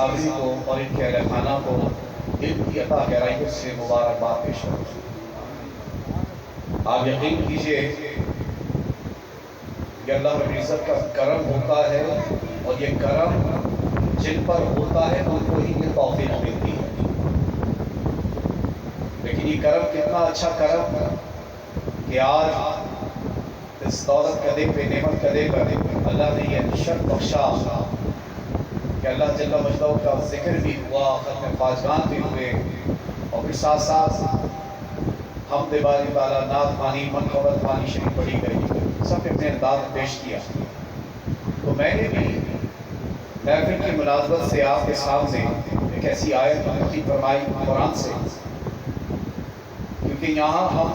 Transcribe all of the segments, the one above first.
صابری کو اور ان کے اہل خانہ کو دل کی عطا گہرائیوں سے مبارکباد پیش کروں۔ آپ یقین کیجئے کہ اللہ رب العزت کا کرم ہوتا ہے، اور یہ کرم جن پر ہوتا ہے ان کو ہی یہ توفیق ملتی ہے۔ لیکن یہ کرم کتنا اچھا کرم کہ آج اس دولت کدے پہ نعمت کدے پر اللہ نے یہ شرف بخشا کہ اللہ جل مجدہ کا ذکر بھی ہوا، ختم خواجگان بھی ہوئے، اور پھر ساتھ ساتھ حمد باری تعالیٰ، نعت خوانی، منقبت خوانی شریف پڑھی گئی، سب اپنے انداز میں پیش کیا۔ تو میں نے بھی محفل کی مناسبت سے آپ کے سامنے ایک ایسی آیت منتخب فرمائی قرآن سے، کیونکہ یہاں ہم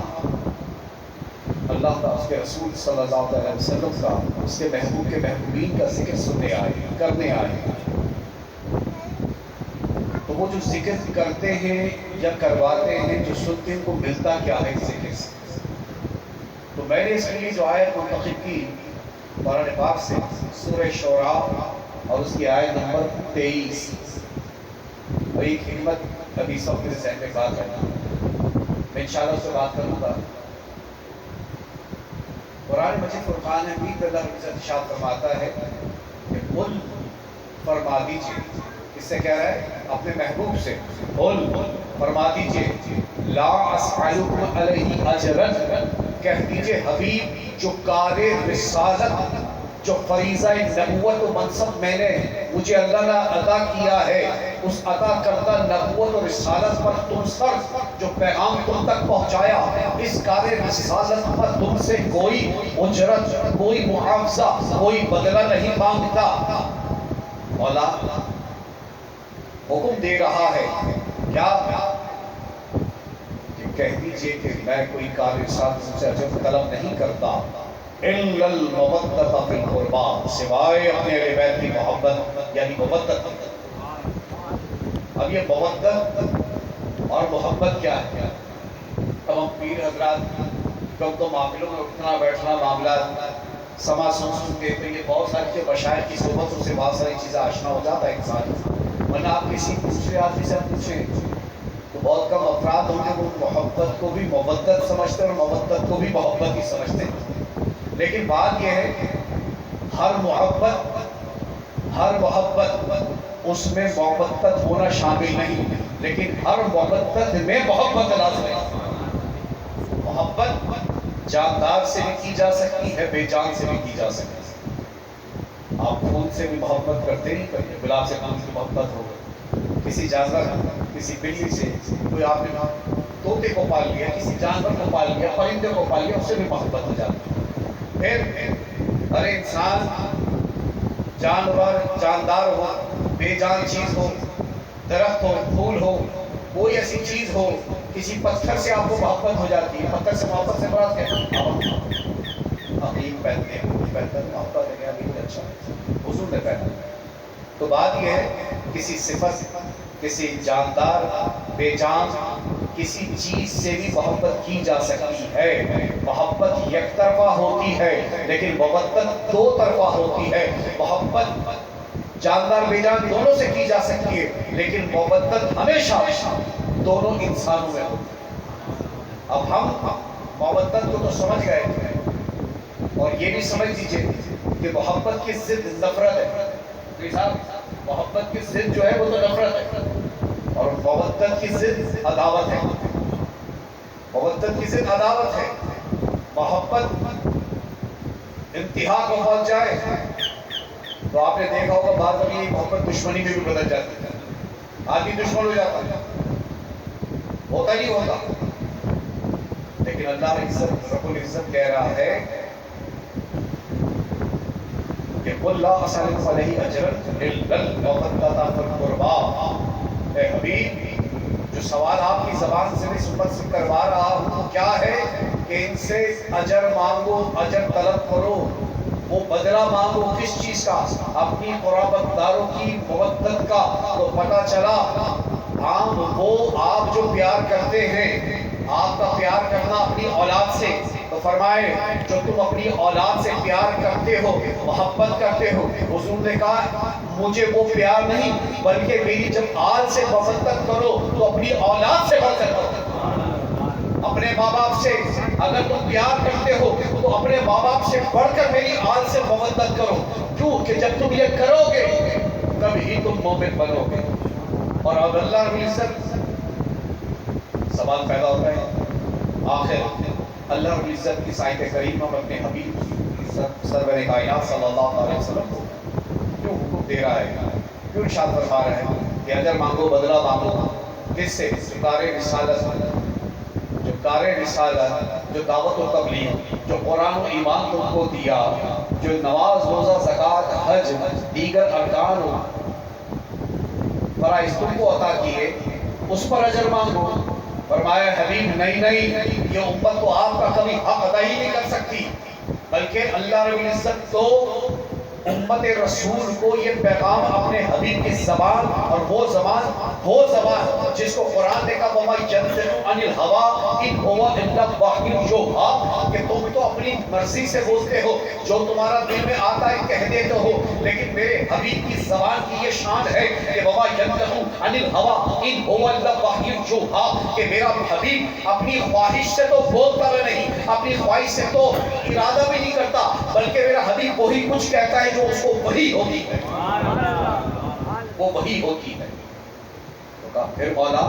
اللہ کا، اس کے رسول صلی اللہ علیہ وسلم کا، اس کے محبوب کے محبوبین کا ذکر سننے آئے ہیں، کرنے آئے ہیں۔ تو وہ جو ذکر کرتے ہیں یا کرواتے ہیں، جو سنتے ہیں، کو ملتا کیا ہے اس ذکر سے؟ تو میں نے اس کے لیے جو آیت منتخب کی قرآن پاک سے، سورہ شعراء اور اس کی آیت نمبر 23، اور ایک حکمت ابھی سب کے ذہن میں بات ہے، میں انشاءاللہ اس سے بات کروں گا۔ قرآن مجید فرقان حمید میں اللہ ارشاد فرماتا ہے کہ قل فرما دیجئے، اس سے کہہ رہا ہے اپنے محبوب سے، قل فرما دیجئے لا اسألکم علیہ اجرا، کہہ دیجئے حبیب جو کار رسالت، جو فریضہ نبوت و منصب میں نے، مجھے اللہ نے عطا کیا ہے، اس عطا کردہ نبوت و رسالت پر تم سر جو پیغام تم تک پہنچایا، اس کار رسالت پر تم سے کوئی اجرت، کوئی معاوضہ، کوئی بدلہ نہیں مانگتا۔ مولا حکم دے رہا ہے کیا؟ کہ کہہ دیجئے کہ میں کوئی کار رسالت سے اجر طلب نہیں کرتا، الا المودۃ فی القربى، سوائے اپنے اہل بیت کی محبت، یعنی مودت۔ اب یہ مودت اور محبت کیا ہے؟ اب ہم پیر حضرات کم تو معاملوں میں اٹھنا بیٹھنا، معاملات سما سن کے، تو یہ بہت ساری مشائخ کی صحبتوں سے بہت ساری چیزیں آشنا ہو جاتا ہے انسان، ورنہ آپ کسی دوسرے آدمی سے پوچھیں تو بہت کم افراد ہوں گے وہ محبت کو بھی مودت سمجھتے ہیں اور مودت کو بھی محبت ہی سمجھتے ہیں۔ لیکن بات یہ ہے کہ ہر محبت اس میں محبت ہونا شامل نہیں، لیکن ہر محبت میں محبت لازم ہے۔ محبت جاندار سے بھی کی جا سکتی ہے، بے جان سے بھی کی جا سکتی ہے۔ آپ پھول سے بھی محبت کرتے نہیں، کرتے گلاب سے پھول کی محبت ہو، کسی جانور، کسی بلی سے، کوئی آپ نے طوطے کو پال لیا، کسی جانور کو پال لیا، پرندے کو پال لیا، اس سے بھی محبت ہو جاتی ہے۔ پھر ہر انسان جانور، جاندار ہو، بے جان چیز ہو، درخت ہو، پھول ہو، کوئی ایسی چیز ہو، کسی پتھر سے آپ کو محبت ہو جاتی ہے۔ پتھر سے محبت سے مراد کیا ہے؟ عقیق پہنتے ہیں، بہتر محبت ہے، عقیق اچھا حضور نے پہنا۔ تو بات یہ ہے کسی صفت، کسی جاندار، بے جان کسی چیز سے بھی محبت کی جا سکتی ہے۔ محبت یک طرفہ ہوتی ہے، لیکن مودت دو طرفہ ہوتی ہے۔ محبت جاندار بے جان دونوں سے کی جا سکتی ہے، لیکن مودت ہمیشہ دونوں انسانوں میں ہوتی ہے۔ اب ہم مودت کو تو سمجھ گئے، اور یہ بھی سمجھ لیجئے کہ محبت کی ضد نفرت ہے۔ محبت کی ضد جو ہے وہ تو نفرت ہے، اور مودت کی ضد عداوت ہے۔ مودت کی ضد عداوت ہے۔ محبت انتہا کو پہنچ جائے تو آپ نے دیکھا ہوگا بعض ابھی محبت دشمنی میں بھی بدل جاتی ہے، آدمی دشمن ہو جاتا ہے، ہوتا ہی ہوتا۔ لیکن اللہ رب العزت کہہ رہا ہے کہ قل لا اسألکم علیہ اجرا الا المودۃ فی القربى، اے حبیب جو سوال آپ کی زبان سے بھی سمت سے کروا رہا ہوں وہ کیا ہے کہ ان سے اجر مانگو، اجر طلب کرو، وہ بدلہ مانگو کس چیز کا؟ اپنی قرابت داروں کی مودت کا۔ تو پتہ چلا وہ آپ جو پیار کرتے ہیں، آپ کا پیار کرنا اپنی اولاد سے، تو فرمائے جو تم اپنی اولاد سے پیار کرتے ہو، محبت کرتے ہو، حضور نے کہا مجھے وہ پیار نہیں بلکہ میری جب آل سے محبت کرو تو اپنی اولاد سے بڑھ کر کرو۔ اپنے ماں باپ سے اگر تم پیار کرتے ہو تو اپنے ماں باپ سے بڑھ کر میری آل سے محبت کرو، کیوں کہ جب تم یہ کرو گے تب ہی تم مومن بنو گے۔ اور اب اللہ رب العزت سوال پیدا ہوتا ہے آخر اللہ رب العزت کی آیت کریمہ میں اپنے حبیب سرور کائنات صلی اللہ علیہ وسلم کو کیوں حکم دے رہا ہے، کیوں ارشاد فرما رہا ہے کہ اگر مانگو بدلہ مانگو کس سے؟ کار رسالت، جو کار رسالت، جو دعوت و تبلیغ، جو قرآن و ایمان تم کو دیا، جو نماز روزہ زکوٰۃ حج دیگر ارکان و فرائض تم کو عطا کیے اس پر اجر مانگو۔ فرمایا حبیب نہیں، یہ امت تو آپ کا کبھی حق ادا ہی نہیں کر سکتی، بلکہ اللہ رب العزت تو امت رسول کو یہ پیغام اپنے حبیب کی زبان، اور وہ زبان جس کو قرآن نے کہا وَمَا يَنطِقُ عَنِ الْهَوَىٰ إِنْ هُوَ إِلَّا وَحْيٌ يُوحَىٰ، کہ تم تو اپنی مرضی سے بولتے ہو، جو تمہارا دل میں آتا ہے کہہ دیتے ہو، لیکن میرے حبیب کی زبان کی یہ شان ہے کہ وَمَا يَنطِقُ عَنِ الْهَوَىٰ إِنْ هُوَ إِلَّا وَحْيٌ يُوحَىٰ، کہ میرا حبیب اپنی خواہش سے تو بولتا بھی نہیں، اپنی خواہش سے تو ارادہ بھی نہیں کرتا، بلکہ میرا حبیب وہی کچھ کہتا ہے جو اس کو وہی ہوتی ہے، وہ وہی ہوتی ہے۔ تو کہا پھر مولا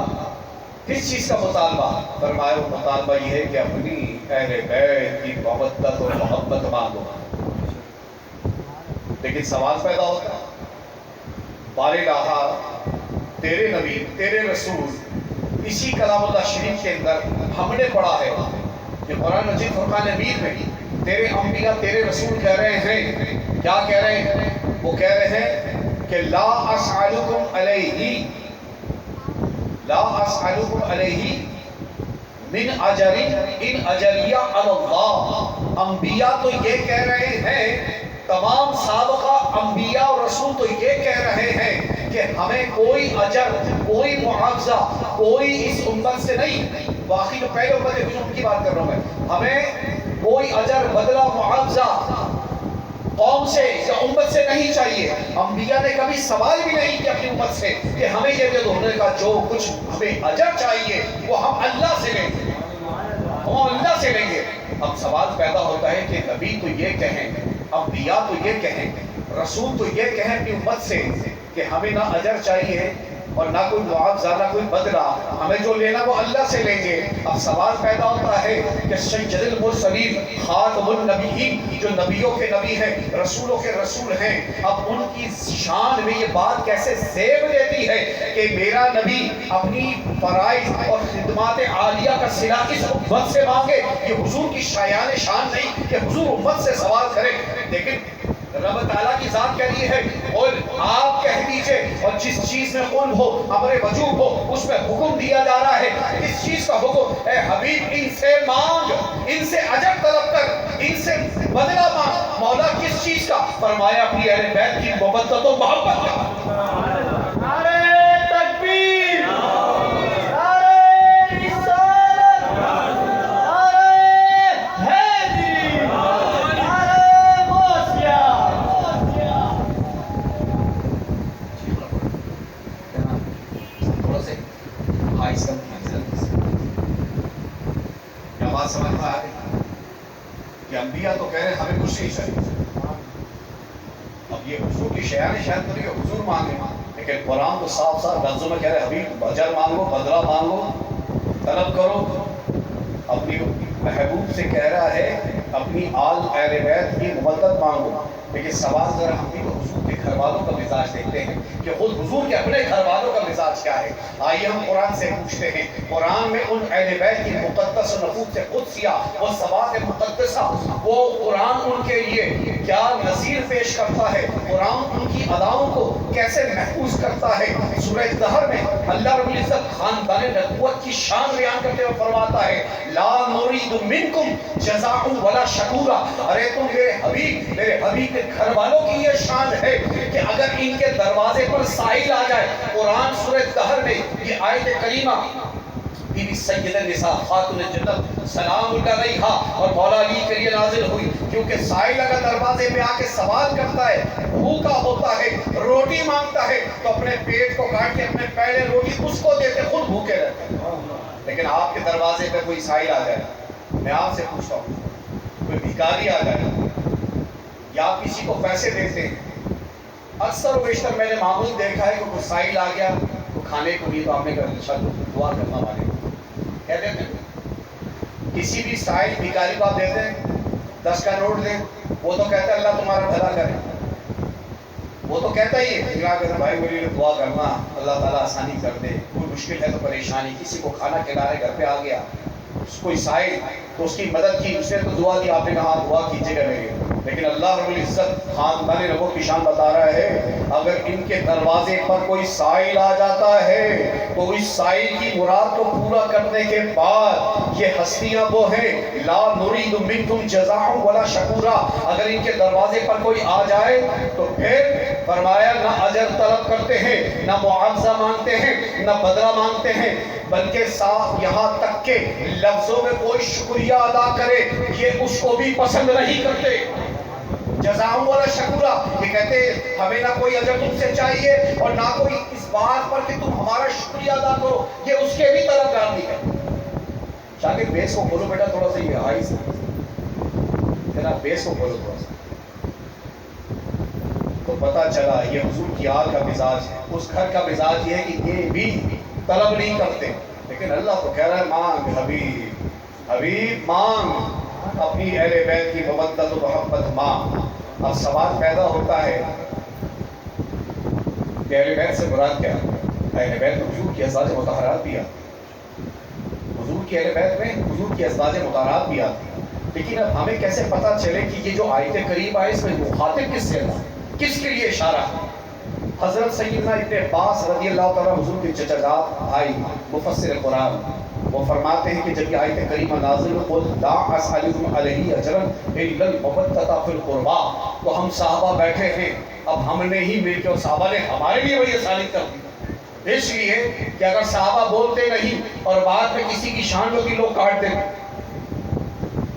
کس چیز کا مطالبہ؟ فرمایا وہ مطالبہ یہ ہے کہ اپنی اہل بیت کی مودت اور محبت مانگو۔ لیکن سوال پیدا ہوتا ہے بارگاہ تیرے نبی تیرے رسول، اسی کلام اللہ شریف کے اندر ہم نے پڑھا ہے کہ قرآن مجید فرقان حمید میں تیرے انبیاء تیرے رسول کہہ رہے ہیں، کیا کہہ رہے ہیں؟ وہ کہہ رہے ہیں کہ لا اسألکم علیہ من اجر ان اجریہ علی اللہ۔ انبیاء تو یہ کہہ رہے ہیں، تمام سابقہ انبیاء اور رسول تو یہ کہہ رہے ہیں کہ ہمیں کوئی اجر، کوئی معاوضہ، کوئی اس امت سے نہیں، باقی جو پہلے امت ہجوم کی بات کر رہا ہوں میں، ہمیں کوئی اجر بدلہ معاوضہ قوم سے یا امت سے نہیں چاہیے۔ انبیاء نے کبھی سوال بھی نہیں کیا اپنی امت سے کہ ہمیں یہ دے دو، انہوں نے کہا جو کچھ ہمیں اجر چاہیے وہ ہم اللہ سے لیں گے، ہم اللہ سے لیں گے۔ اب سوال پیدا ہوتا ہے کہ نبی تو یہ کہیں، انبیاء تو یہ کہیں، رسول تو یہ کہیں اپنی امت سے کہ ہمیں نہ اجر چاہیے اور نہ کوئی معاوضہ نہ کوئی بدلہ، ہمیں جو لینا وہ اللہ سے لیں گے۔ اب سوال پیدا ہوتا ہے کہ سید المرسلین خاتم النبیین، جو نبیوں کے نبی ہیں، رسولوں کے رسول ہیں، اب ان کی شان میں یہ بات کیسے زیب دیتی ہے کہ میرا نبی اپنی فرائض اور خدمات عالیہ کا صلہ اس امت سے مانگے؟ یہ حضور کی شایان شان نہیں کہ حضور امت سے سوال کرے، لیکن رب تعالیٰ کی ذات کہہ رہی ہے اور آپ کہہ دیجئے، اور جس چیز میں قلب ہو، امر وجوب ہو، اس میں حکم دیا جا رہا ہے۔ اس چیز کا حکم، اے حبیب ان سے مانگ، ان سے اجر طلب کر، ان سے بدلہ مانگ۔ مولا کس چیز کا؟ فرمایا اپنی اہل بیت کی محبت و محبت کا۔ سمجھ میں آ گئی کہ انبیاء تو کہہ رہے ہیں ہمیں کچھ نہیں چاہیے، اب یہ حضور کی شیان شاید تو نہیں کہ حضور مانگے، لیکن قرآن تو صاف لفظوں میں کہہ رہے حبیب اجر مانگو، بدلہ مانگو، طلب کرو۔ اپنی محبوب سے کہہ رہا ہے اپنی آل اہل بیت کی مودت مانگو، لیکن سوال ذرا ہم بھی تو حضور کے گھر والوں کا مزاج دیکھتے ہیں کہ خود حضور کے اپنے گھر والوں کا مزاج کیا ہے۔ آئیے ہم قرآن سے پوچھتے ہیں، قرآن میں ان اہل بیت کی مقدس نفوس قدسیہ و صفات مقدسہ، وہ قرآن ان کے لیے کیا نظیر پیش کرتا ہے، قرآن ان کی اداؤں کو کیسے محفوظ کرتا ہے۔ سورہ دہر میں اللہ رب العزت خاندان نبوت کی شان بیان کرتے ہوئے فرماتا ہے لا نريد منکم جزاء ولا شکورا۔ ارے تم میرے حبیب کے گھر والوں کی یہ شان ہے کہ اگر ان کے دروازے پر سائل آ جائے، قرآن سورہ دہر میں یہ آیت کریمہ بی بی سید النساء خاتون جنت سلام علیہا اور مولا علی کے لیے نازل ہوئی، کیونکہ سائل اگر دروازے پہ آ کے سوال کرتا ہے، بھوکا ہوتا ہے، روٹی مانگتا ہے، تو اپنے پیٹ کو کاٹ کے اپنے پہلے روٹی اس کو دیتے، خود بھوکے رہتے ہیں۔ لیکن آپ کے دروازے پہ کوئی سائل آ جائے، میں آپ سے پوچھتا ہوں، کوئی بھکاری آ جائے یا کسی کو پیسے دیتے ہیں، اکثر و بیشتر میں نے معمول دیکھا ہے کہ کوئی سائل آ گیا تو کھانے کو بھی تو آپ نے کہا دعا کرنا والے کہہ دیتے ہیں۔ کسی بھی سائل بھکاری کو آپ دیتے ہیں 10 کا نوٹ دیں، وہ تو کہتا ہے اللہ تمہارا بھلا کرے، وہ تو کہتا ہی ہے کیا کہتا بھائی میرے لیے دعا کرنا اللہ تعالیٰ آسانی کر دے، کوئی مشکل ہے تو پریشانی، کسی کو کھانا کھلانے گھر پہ آ گیا کوئی سائل تو اس کی مدد کی، اس نے تو دعا دی، آپ نے کہا دعا کیجیے گا میرے، لیکن اللہ رب العزت خاندان نبوت کی شان بتا رہا ہے اگر ان کے دروازے پر کوئی سائل آ جاتا ہے تو اس سائل کی مراد کو پورا کرنے کے بعد یہ ہستیاں وہ ہیں لا نرید منکم جزاء ولا شکورا، اگر ان کے دروازے پر کوئی آ جائے تو پھر فرمایا نہ اجر طلب کرتے ہیں، نہ معاوضہ مانگتے ہیں، نہ بدلہ مانگتے ہیں، بلکہ صاف یہاں تک کہ لفظوں میں کوئی شکریہ ادا کرے یہ اس کو بھی پسند نہیں کرتے۔ جزاء ولا شکورا، یہ کہتے ہمیں نہ کوئی اجر تم سے چاہیے اور نہ کوئی اس بات پر کہ تم ہمارا شکریہ ادا کرو، یہ اس کے بھی طرفدار نہیں ہے۔ شاگرد بیس کو کھولو بیٹا تھوڑا سا، یہ ہائی سے جناب بیس کو کھولو تھوڑا سا، تو پتہ چلا یہ حضور کی آل کا مزاج ہے، اس گھر کا مزاج یہ ہے کہ یہ بھی طلب نہیں کرتے، لیکن اللہ تو کہہ رہا ہے مانگ حبیب، حبیب مانگ، اپنی اہل بیت کی مودت و محبت مانگ۔ اب سوال پیدا ہوتا ہے کہ اہل بیت سے مراد کیا ہے؟ اہل بیت میں حضور کی ازواج مطہرات بھی آتی، حضور کی اہل بیت میں حضور کی ازواج مطہرات بھی آتی، لیکن اب ہمیں کیسے پتہ چلے کہ یہ جو آیت کریم آئے اس میں مخاطب کس سے ہے، کس کے لیے اشارہ ہے؟ حضرت سیدنا ابن عباس رضی اللہ تعالیٰ حضور کے چچا جات بھائی مفسر قرآن، وہ فرماتے ہیں کہ جب یہ آیت کریمہ نازل قل لا اسألکم علیہ اجرا الا المودۃ فی القربى، تو ہم صحابہ بیٹھے ہیں، اب ہم نے ہی مل کے اور صحابہ نے ہمارے لیے وہی آسانی کر دی، اس لیے کہ اگر صحابہ بولتے نہیں اور بعد میں کسی کی شان ہوتی لوگ کاٹ دیتے،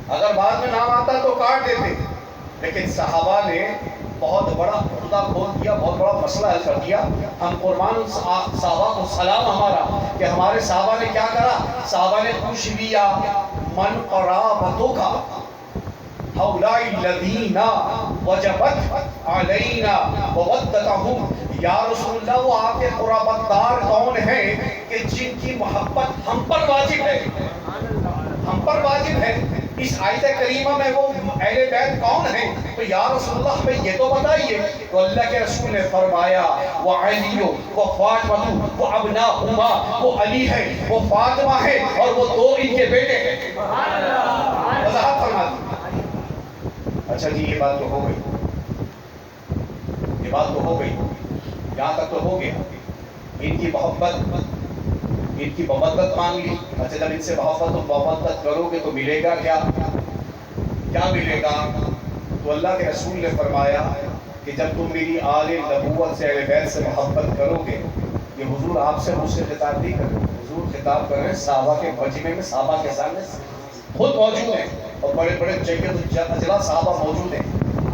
اگر بعد میں نام آتا تو کاٹ دیتے، لیکن صحابہ نے بہت بڑا عہدہ کھول دیا، بہت بڑا مسئلہ حل کر دیا۔ ہم قربان صحابہ کو سلام ہمارا کہ ہمارے صحابہ نے کیا کرا، صحابہ نے پوچھ لیا من قرابتک ہؤلاء الذین وجبت علینا مودتہم، یا رسول اللہ وہ آپ کے قرابت دار کون ہیں کہ جن کی محبت ہم پر واجب ہے، ہم پر واجب ہے، اس آیت کریمہ میں وہ اہل بیت کون ہیں؟ تو یا رسول اللہ ہمیں یہ تو بتائیے، تو اللہ کے رسول نے فرمایا وہ علی وہ فاطمہ وہ ابناہما، وہ علی ہے وہ فاطمہ ہے اور وہ دو ان کے بیٹے ہیں، وضاحت فرما دی۔ اچھا جی یہ بات تو ہو گئی، یہ بات تو ہو گئی، یہاں تک تو ہو گیا، ان کی محبت ان کی مودت مانگ لی۔ اچھا جب ان سے محبت و مودت کرو گے تو ملے گا کیا؟ کیا ملے گا؟ تو اللہ کے رسول نے فرمایا کہ جب تم میری آل نبوت سے اہل بیت سے محبت کرو گے، یہ حضور آپ سے مجھ سے خطاب نہیں کر رہے، حضور خطاب کر رہے ہیں صحابہ کے مجمع میں، صحابہ کے سامنے خود موجود ہیں اور بڑے بڑے جید اجلا صحابہ موجود ہیں،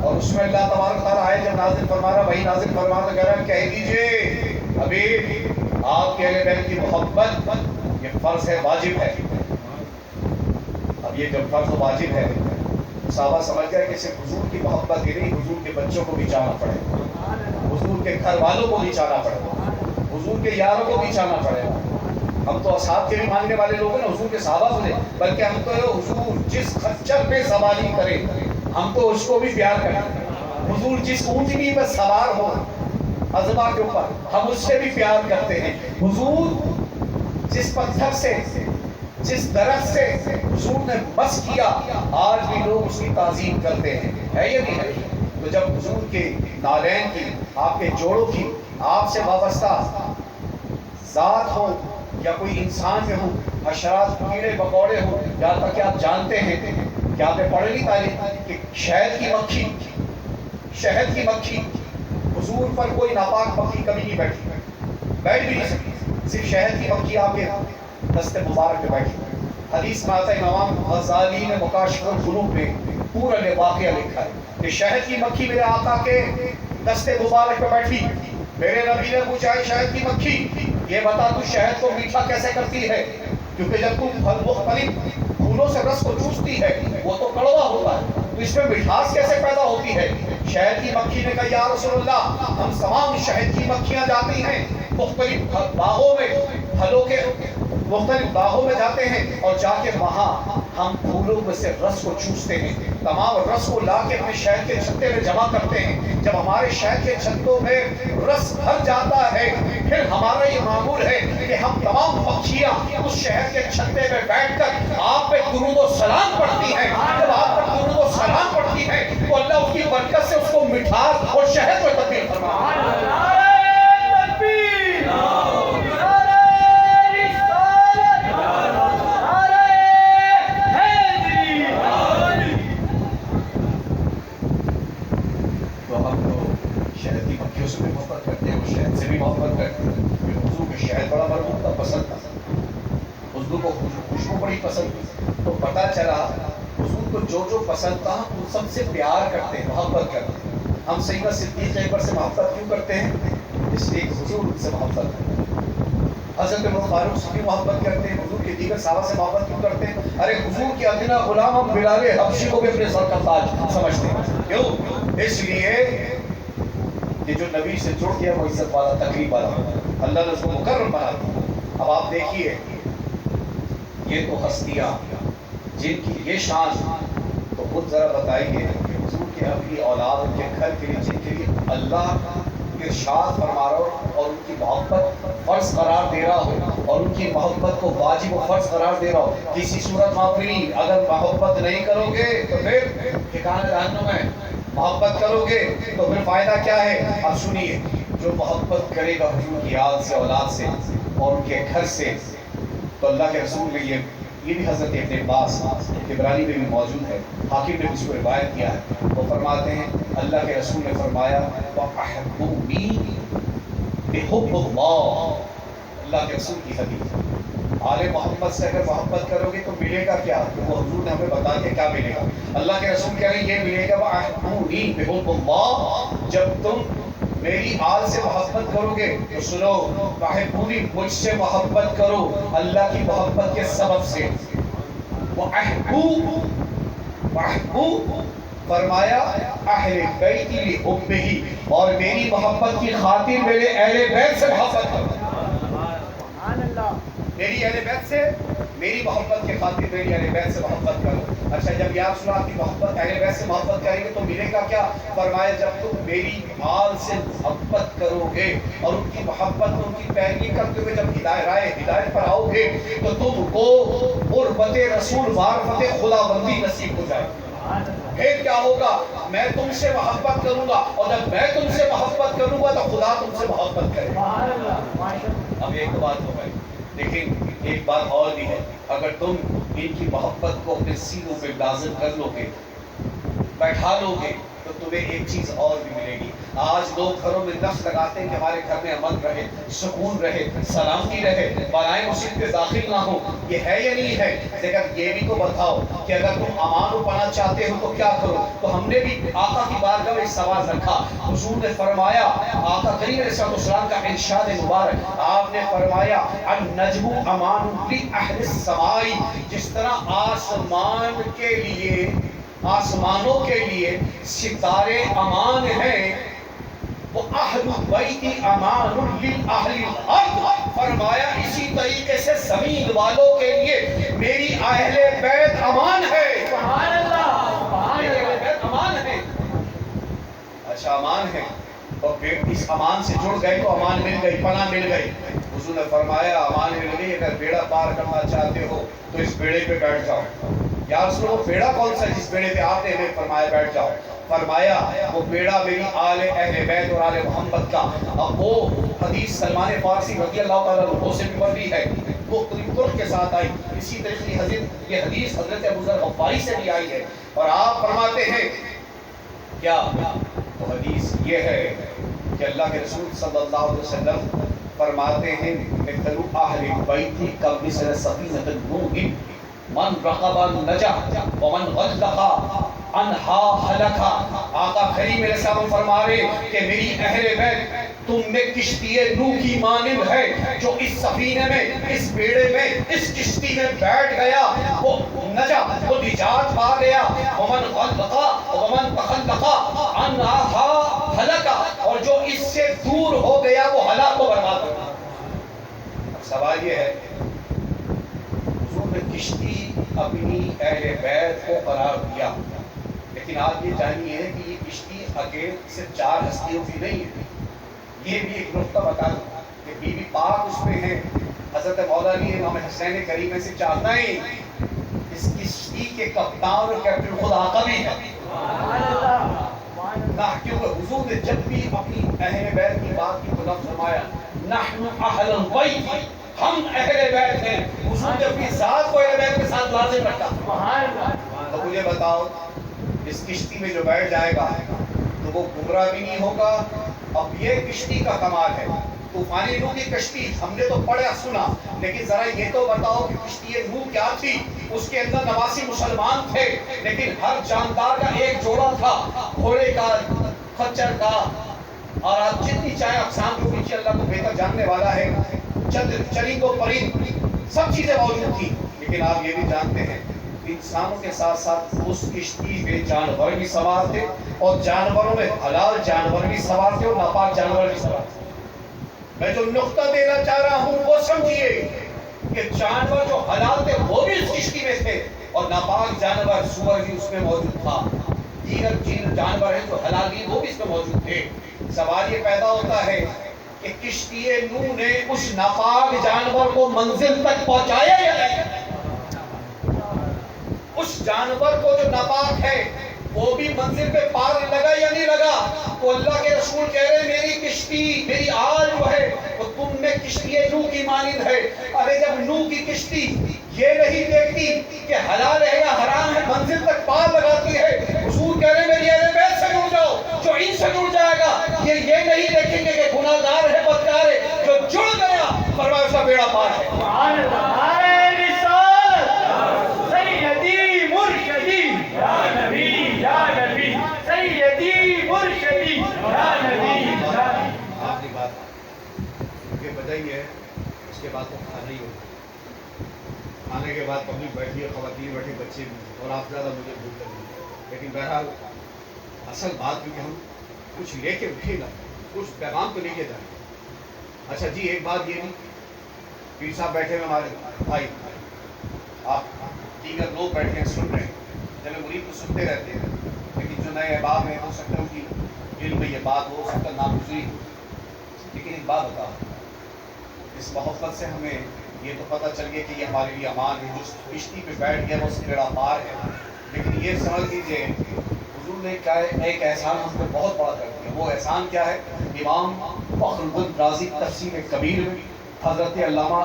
اور اس میں اللہ تبارک تعالیٰ آئے جب نازل فرما رہا، وہی نازل فرما تو کہہ رہا ہے کہہ دیجئے حبیب آپ کے اہل بیت کی محبت یہ فرض ہے، واجب ہے۔ اب یہ جب فرض و واجب ہے صحابہ سمجھ گئے کہ صرف حضور کی محبت ہی نہیں، حضور کے بچوں کو بھی چاہنا پڑے گا، حضور کے گھر والوں کو بھی چاہنا پڑے گا، حضور کے یاروں کو بھی چاہنا پڑے گا۔ ہم تو اصحاب کے بھی ماننے والے لوگ ہیں نا، حضور کے صحابہ سنے، بلکہ ہم تو حضور جس خچر پہ سواری کرے ہم تو اس کو بھی پیار کریں، حضور جس اونٹنی پہ سوار ہو عظمہ کے اوپر ہم اس سے بھی پیار کرتے ہیں، حضور جس پتھر سے جس درخت سے حضور نے بس کیا آج بھی لوگ اس کی تعظیم کرتے ہیں، ہے یا نہیں ہے؟ تو جب حضور کے نالین کی، آپ کے جوڑوں کی، آپ سے وابستہ ذات ہو یا کوئی انسان میں ہو، حشرات کیڑے مکوڑے ہو، یہاں تک کہ آپ جانتے ہیں کہ آپ نے پڑھ لی تاریخ کہ شہد کی مکھی، شہد کی مکھی حضور پر کوئی ناپاک مکھی کبھی نہیں بیٹھ بھی نہیں سکتی، صرف شہد کی مکھی آپ کے دست مبارک پہ بیٹھی. حدیث میں آتا ہے امام غزالی نے مکاشف القلوب میں پورا واقعہ لکھا ہے کہ شہد کی مکھی میرے آقا کے دست مبارک پہ بیٹھی. میرے نبی نے پوچھا شہد کی مکھی یہ بتا تو شہد کو میٹھا کیسے کرتی ہے؟ کیونکہ جب تم مختلف پھولوں سے رس کو چوستی ہے وہ تو کڑوا ہوتا ہے، تو اس میں مٹھاس کیسے پیدا ہوتی ہے؟ شہد کی مکھی نے کہا یا رسول اللہ ہم تمام شہد کی مکھیاں جاتی ہیں مختلف باغوں میں، پھلوں کے مختلف باغوں میں جاتے ہیں اور جا کے وہاں ہم پھولوں میں سے رس کو چوستے ہیں، تمام رس کو لا کے اپنے شہد کے چھتے میں جمع کرتے ہیں. جب ہمارے شہد کے چھتوں میں رس بھر جاتا ہے پھر ہمارا یہ معمول ہے کہ ہم تمام مکھیاں اس شہد کے چھتے میں بیٹھ کر آپ پہ درود و سلام پڑھتی ہیں. جب آپ پر درود و سلام پڑھتی ہیں تو اللہ اس کی برکت سے اس کو مٹھاس اور شہد میں تبدیل فرماتا ہے. پسند تو پتا چلا حضور کو جو جو پسند تھا ان سب سے پیار کرتے ہیں، محبت کرتے ہیں. ہم سیدنا صدیق اکبر سے محبت کیوں کرتے ہیں؟ اس لیے حضور سے محبت کرتے ہیں. حضرت عمر فاروق سے کیوں محبت کرتے ہیں؟ حضور کے دیگر صحابہ سے محبت کیوں کرتے ہیں؟ ارے حضور کے ادنا غلام ہم بلال حبشی کو بھی اپنے سر کا تاج سمجھتے ہیں. کیوں؟ اس لیے کہ جو نبی سے جڑ گیا وہ عزت والا تقریب والا اللہ نے اس کو مکرم بنا دیا. اب آپ دیکھیے یہ تو ہستیاں جن کی یہ شان تو خود ذرا بتائیے حضور کے اپنی اولاد ان کے گھر کے لیے جن کے لیے اللہ ارشاد فرما رہا ہو اور ان کی محبت فرض قرار دے رہا ہو اور ان کی محبت کو واجب و فرض قرار دے رہا ہو. کسی صورت معافی اگر محبت نہیں کرو گے تو پھر ٹھکانہ جہنم ہے. محبت کرو گے تو پھر فائدہ کیا ہے؟ اب سنیے جو محبت کرے گا حضور کی آل سے اولاد سے اور ان کے گھر سے تو اللہ کے رسول نے یہ بھی حضرت ابن عباس عبرانی میں بھی موجود ہے، حاکم نے اس کو روایت کیا ہے. وہ فرماتے ہیں اللہ کے رسول نے فرمایا وَأَحْبُونِي بِحُبِّ اللَّهِ. اللہ کے رسول کی حدیث آل محمد سے اگر محبت کرو گے تو ملے گا کیا؟ وہ حضور نے ہمیں بتا دیا کیا ملے گا. اللہ کے رسول کہہ رہے ہیں یہ ملے گا وَأَحْبُونِي بِحُبِّ اللَّهِ. جب تم میری آل سے محبت کرو گے تو سنو وَأَحْبُونِي مجھ سے محبت کرو اللہ کی محبت کے سبب سے. وَأَحْبُو فرمایا اہل بیت لِحُبِّهِ اور میری محبت کی خاطر میرے اہل بیت سے محبت کرو. میری اہل بیت سے میری محبت کے خاطر میری اہل بیت سے محبت کرو. اچھا جب یا رسول اللہ کی محبت اہل بیت سے محبت کریں گے تو ملے گا کیا؟ فرمایا جب تم میری آل سے محبت کرو گے اور ان کی محبت ان کی پیروی کرتے ہوئے جب ہدایت پر آؤ گے تو تم کو قربت رسول معرفت خدا بندی نصیب ہو جائے. پھر کیا ہوگا؟ میں تم سے محبت کروں گا اور جب میں تم سے محبت کروں گا تو خدا تم سے محبت کرے گا. اب ایک بات ہو گئی لیکن ایک بات اور بھی ہے، اگر تم ان کی محبت کو اپنے سینوں پہ لازم کر لو گے بیٹھا لو گے تو تمہیں ایک چیز اور بھی ملے گی. آج لوگ گھروں میں نقش لگاتے ہیں کہ ہمارے گھر میں امن رہے، سکون رہے، سلامتی رہے، بالائیں مصیبتیں داخل نہ ہوں. یہ ہے یا نہیں ہے؟ لیکن یہ بھی تو بتاؤ کہ اگر تم امان و پناہ چاہتے ہو تو کیا کرو؟ تو ہم نے بھی آقا کی بارگاہ میں سوال رکھا. حضور نے فرمایا آقا کریم علیہ السلام کا ارشاد مبارک آپ نے فرمایا النجم امان لأہل السماء. جس طرح آسمان کے لیے آسمانوں کے لیے ستارے امان ہیں وہ اہل بیت امان للأہل الارض. فرمایا اسی طریقے سے زمین والوں کے لیے میری اہل بیت امان ہے. سبحان اللہ. میری اہل بیت امان ہے. اچھا امان ہے اور پھر اس امان سے جڑ گئے تو امان مل گئی، پناہ مل گئی. حضور نے فرمایا امان مل گئی، اگر بیڑا پار کرنا چاہتے ہو تو اس بیڑے پہ بیٹھ جاؤ. یا رسول اللہ وہ بیڑا کون سا جس بیڑے پہ آپ نے ہمیں فرمایا بیٹھ جاؤ؟ فرمایا وہ بیڑا میری آل اہل بیت اور آل محمد کا. اب وہ حدیث سلمان فارسی رضی اللہ تعالیٰ عنہ سے بھی مروی ہے، مختلف طرق کے ساتھ آئی. اسی طریقے یہ حدیث حضرت ابو ذر غفاری سے بھی آئی ہے اور آپ فرماتے ہیں کیا؟ تو حدیث یہ ہے کہ اللہ کے رسول صلی اللہ علیہ وسلم فرماتے ہیں مثل اہل بیت کمثل سفینۃ نوح من رقب نجا ومن غلق انہا ہلکا۔ آقا کریم علیہ السلام فرما رہے کہ میری اہل بیت تم میں کشتی نوح کی مانند ہے، جو اس سفینے میں، اس بیڑے میں، اس کشتی میں بیٹھ گیا وہ نجا، وہ نجات پا گیا، ومن غلق ومن تخلق انہا ہلکا، اور جو اس سے دور ہو گیا وہ ہلاک و برباد ہو گیا۔ اب سوال یہ ہے حضور نے کشتی اپنی اہل بیت کو قرار دیا، لیکن آپ یہ جانیے کہ یہ کشتی اکیل صرف 4 ہستیوں کی نہیں ہے۔ یہ بھی ایک نقطہ بتا دوں کہ بی بی پاک اس میں ہے، حضرت مولا علی امام حسین کریم سے چاہتا ہے اس کشتی کے کپتان اور کیپٹن خود آقا بھی ہے۔ نہ کیونکہ حضور نے جب بھی اپنی اہل بیت کی بات کی تو لفظ فرمایا نحن اہل البیت، ہم اہل بیت ہیں۔ حضور نے اپنی ذات کو اہل بیت کے ساتھ لازم رکھا۔ تو مجھے بتاؤ اس کشتی میں جو بیٹھ جائے گا تو وہ گمراہ بھی نہیں ہوگا۔ اب یہ کشتی کا کمال ہے، طوفانی نوح کی کشتی ہم نے تو پڑھا سنا، لیکن ذرا یہ تو بتاؤ کہ کشتی نوح کیا تھی؟ اس کے اندر 89 مسلمان تھے، لیکن ہر جاندار کا ایک جوڑا تھا، گھوڑے کا، خچر کا، اور آپ جتنی چاہیں اقسام جو پیچھے اللہ کو بہتر جاننے والا ہے، چرند و پرند سب چیزیں موجود تھیں۔ لیکن آپ یہ بھی جانتے ہیں انسانوں کے ساتھ ساتھ اس کشتی میں جانور بھی سوار تھے، اور جانوروں میں حلال جانور بھی سوار تھے اور ناپاک جانور بھی سوار تھے۔ میں جو نقطہ دینا چاہ رہا ہوں وہ سمجھیے کہ جانور جو حلال تھے وہ بھی اس کشتی میں تھے، اور ناپاک جانور سور بھی اس میں موجود تھا۔ دیگر جانور ہیں جو حلال بھی وہ بھی اس میں موجود تھے۔ سوال یہ پیدا ہوتا ہے کہ کشتی نوح نے اس ناپاک جانور کو منزل تک پہنچایا یا نہیں؟ اس جانور کو جو ناپاک ہے وہ بھی منزل پہ پار لگا یا نہیں لگا؟ تو اللہ کے رسول کہہ رہے میری کشتی، میری آل جو ہے وہ تم میں کشتی نوح کی مانند ہے۔ ارے جب نوح کی کشتی یہ نہیں دیکھتی کہ حلال ہے یا حرام ہے، منزل تک پار لگاتی ہے، حضور کہہ رہے میری اہل بیت سے جڑ جاؤ، جو ان سے جڑ جائے گا یہ نہیں دیکھیں گے کہ گناہ گار ہے، بدکار ہے، جو جڑ گیا فرمایا اس کا بیڑا پار ہے۔ آخری بات یہ بتائیے، اس کے بعد تو کھانا ہی ہوگا، کھانے کے بعد پبلک بیٹھی ہے، خواتین بیٹھی، بچے بھی، اور آپ زیادہ مجھے بھوک لگی، لیکن بہرحال اصل بات بھی کہ ہم کچھ لے کے اٹھے گا، کچھ پیغام تو لے کے جائیں۔ اچھا جی ایک بات یہ بھی، پیر صاحب بیٹھے ہوئے ہمارے بھائی، آپ دیگر لوگ بیٹھ کے سن رہے ہیں، جب مرید تو سنتے رہتے ہیں، لیکن جو نئے احباب ہیں ہو سکتا ہے ان کی علم میں یہ بات ہو سکتا ناگزیر ہو، لیکن ایک بات بتاؤ، اس محبت سے ہمیں یہ تو پتہ چل گیا کہ یہ ہمارے لیے امان ہے، جو کشتی پہ بیٹھ گیا وہ اس بیڑا پار ہے، لیکن یہ سمجھ لیجیے حضور نے کیا ایک احسان ہم پہ بہت بڑا کر دیا۔ وہ احسان کیا ہے؟ امام فخر الدین رازی تفسیر کبیر میں، حضرت علامہ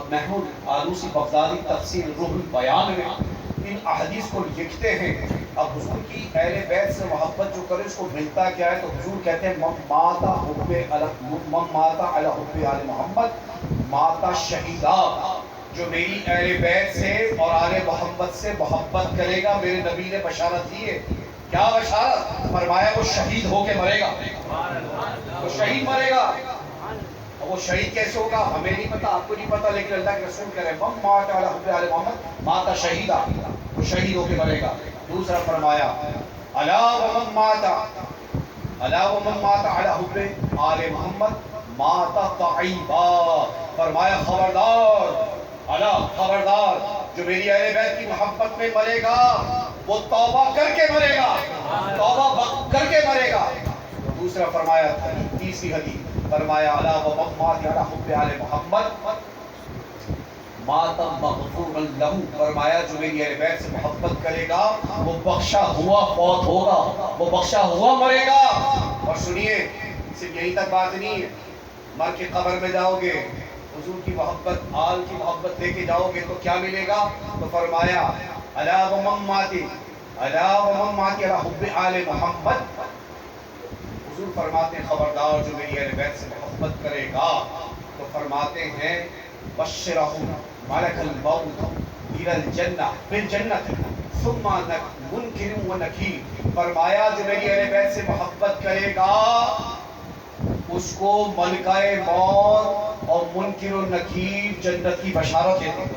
محمود آلوسی بغدادی تفسیر روح البیان میں ان احادیث کو لکھتے ہیں۔ اب حضور کی اہل بیت سے محبت جو کرے اس کو ملتا کیا ہے؟ تو حضور کہتے ہیں ماتا حب ماتا علی حب آل محمد ماتا شہیدہ، جو میری اہل بیت سے اور آل محمد سے محبت کرے گا، میرے نبی نے بشارت دی ہے۔ کیا بشارت؟ فرمایا وہ شہید ہو کے مرے گا، وہ شہید مرے گا۔ وہ شہید کیسے ہوگا ہمیں نہیں پتا، آپ کو نہیں پتا، لیکن اللہ کے رسول کہہ رہے ہیں مات علی حب آل محمد ماتا شہیدہ، وہ شہید ہو کے مرے گا۔ دوسرا فرمایا الا ومن مات علی حب آل محمد ماتا تعیبا، فرمایا خبردار، الا خبردار، جو میری اہل بیت کی محبت میں مرے گا وہ توبہ کر کے مرے گا، توبہ کر کے مرے گا۔ دوسرا فرمایا تیسری حدیث فرمایا الا ومن مات علی حب آل محمد مات مغفورا لہ، فرمایا جو میری اہل بیت سے محبت کرے گا وہ بخشا ہوا فوت ہوگا، وہ بخشا ہوا مرے گا۔ اور سنیے صرف یہی تک بات نہیں ہے، مر کے قبر میں جاؤ گے حضور کی محبت، آل کی محبت لے کے جاؤ گے تو کیا ملے گا؟ تو فرمایا الا ومن مات علی حب آل محمد، حضور فرماتے ہیں خبردار جو میری اہل بیت سے محبت کرے گا، تو فرماتے ہیں بشرہم ملک الموت الی الجنہ بالجنت ثم منکر و نکیر، فرمایا جو میری اہل بیت سے محبت کرے گا اس کو ملکہ موت اور منکر و نکیر جنت کی بشارت دیتے ہیں۔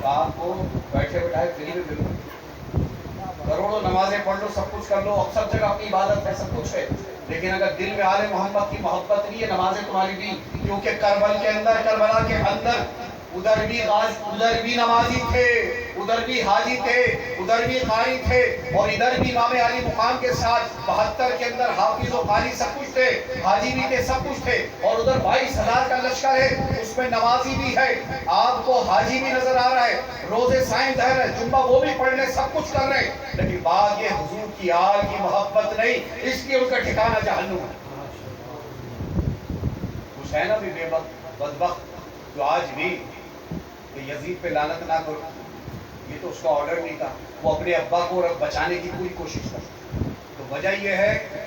آپ کو بیٹھے بٹھائے فری میں ملو، کروڑوں نمازیں پڑھ لو، سب کچھ کر لو، اب سب جگہ اپنی عبادت ہے، سب کچھ ہے، لیکن اگر دل میں آل محمد کی محبت نہیں ہے، نمازیں تمہاری بھی، کیونکہ کربلا کے اندر ادھر بھی نمازی تھے، ادھر بھی حاجی تھے، ادھر بھی قاری تھے، اور ادھر بھی امام علی مقام کے ساتھ 72 کے اندر حافظ و قاری سب کچھ تھے، حاجی بھی تھے، سب کچھ تھے، اور ادھر 22,000 کا لشکر ہے، اس میں نمازی بھی ہے، آپ کو حاجی بھی نظر آ رہا ہے، روزے سائن ظاہر ہے، جمعہ وہ بھی پڑھ لیں، سب کچھ کر رہے ہیں، لیکن بات یہ حضور کی آل کی محبت نہیں، اس لیے ان کا ٹھکانہ جہنم ہے۔ کچھ ہے نا بھی بے وقت بدبخت جو آج بھی کہ یزید پہ لعنت نہ کرو، یہ تو اس کا آرڈر نہیں تھا، وہ اپنے ابا کو بچانے کی پوری کوشش کرتا، تو وجہ یہ ہے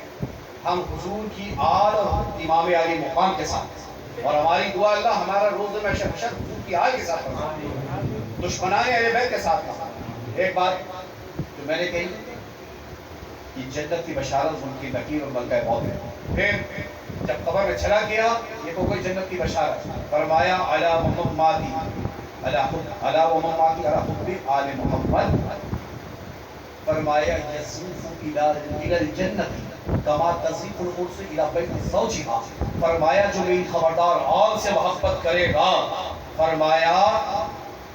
ہم حضور کی آل اور امام علی مقام کے ساتھ، اور ہماری دعا اللہ ہمارا روز میں حشر حضور کی آل کے ساتھ کرنا، دشمنان اہل بیت کے ساتھ کرنا۔ ایک بات جو میں نے کہی کہ جنت کی بشارت ان کی نکیر اور ملکہ موت ہے، پھر جب قبر میں چلا گیا یہ تو کوئی جنت کی بشارت، فرمایا علی محمد علی محمد علی حب آل محمد، فرمایا یسوف الی الجنت کما تزیف القدس الی بیت زوجها، فرمایا جو میری خبردار آل سے محبت کرے گا، فرمایا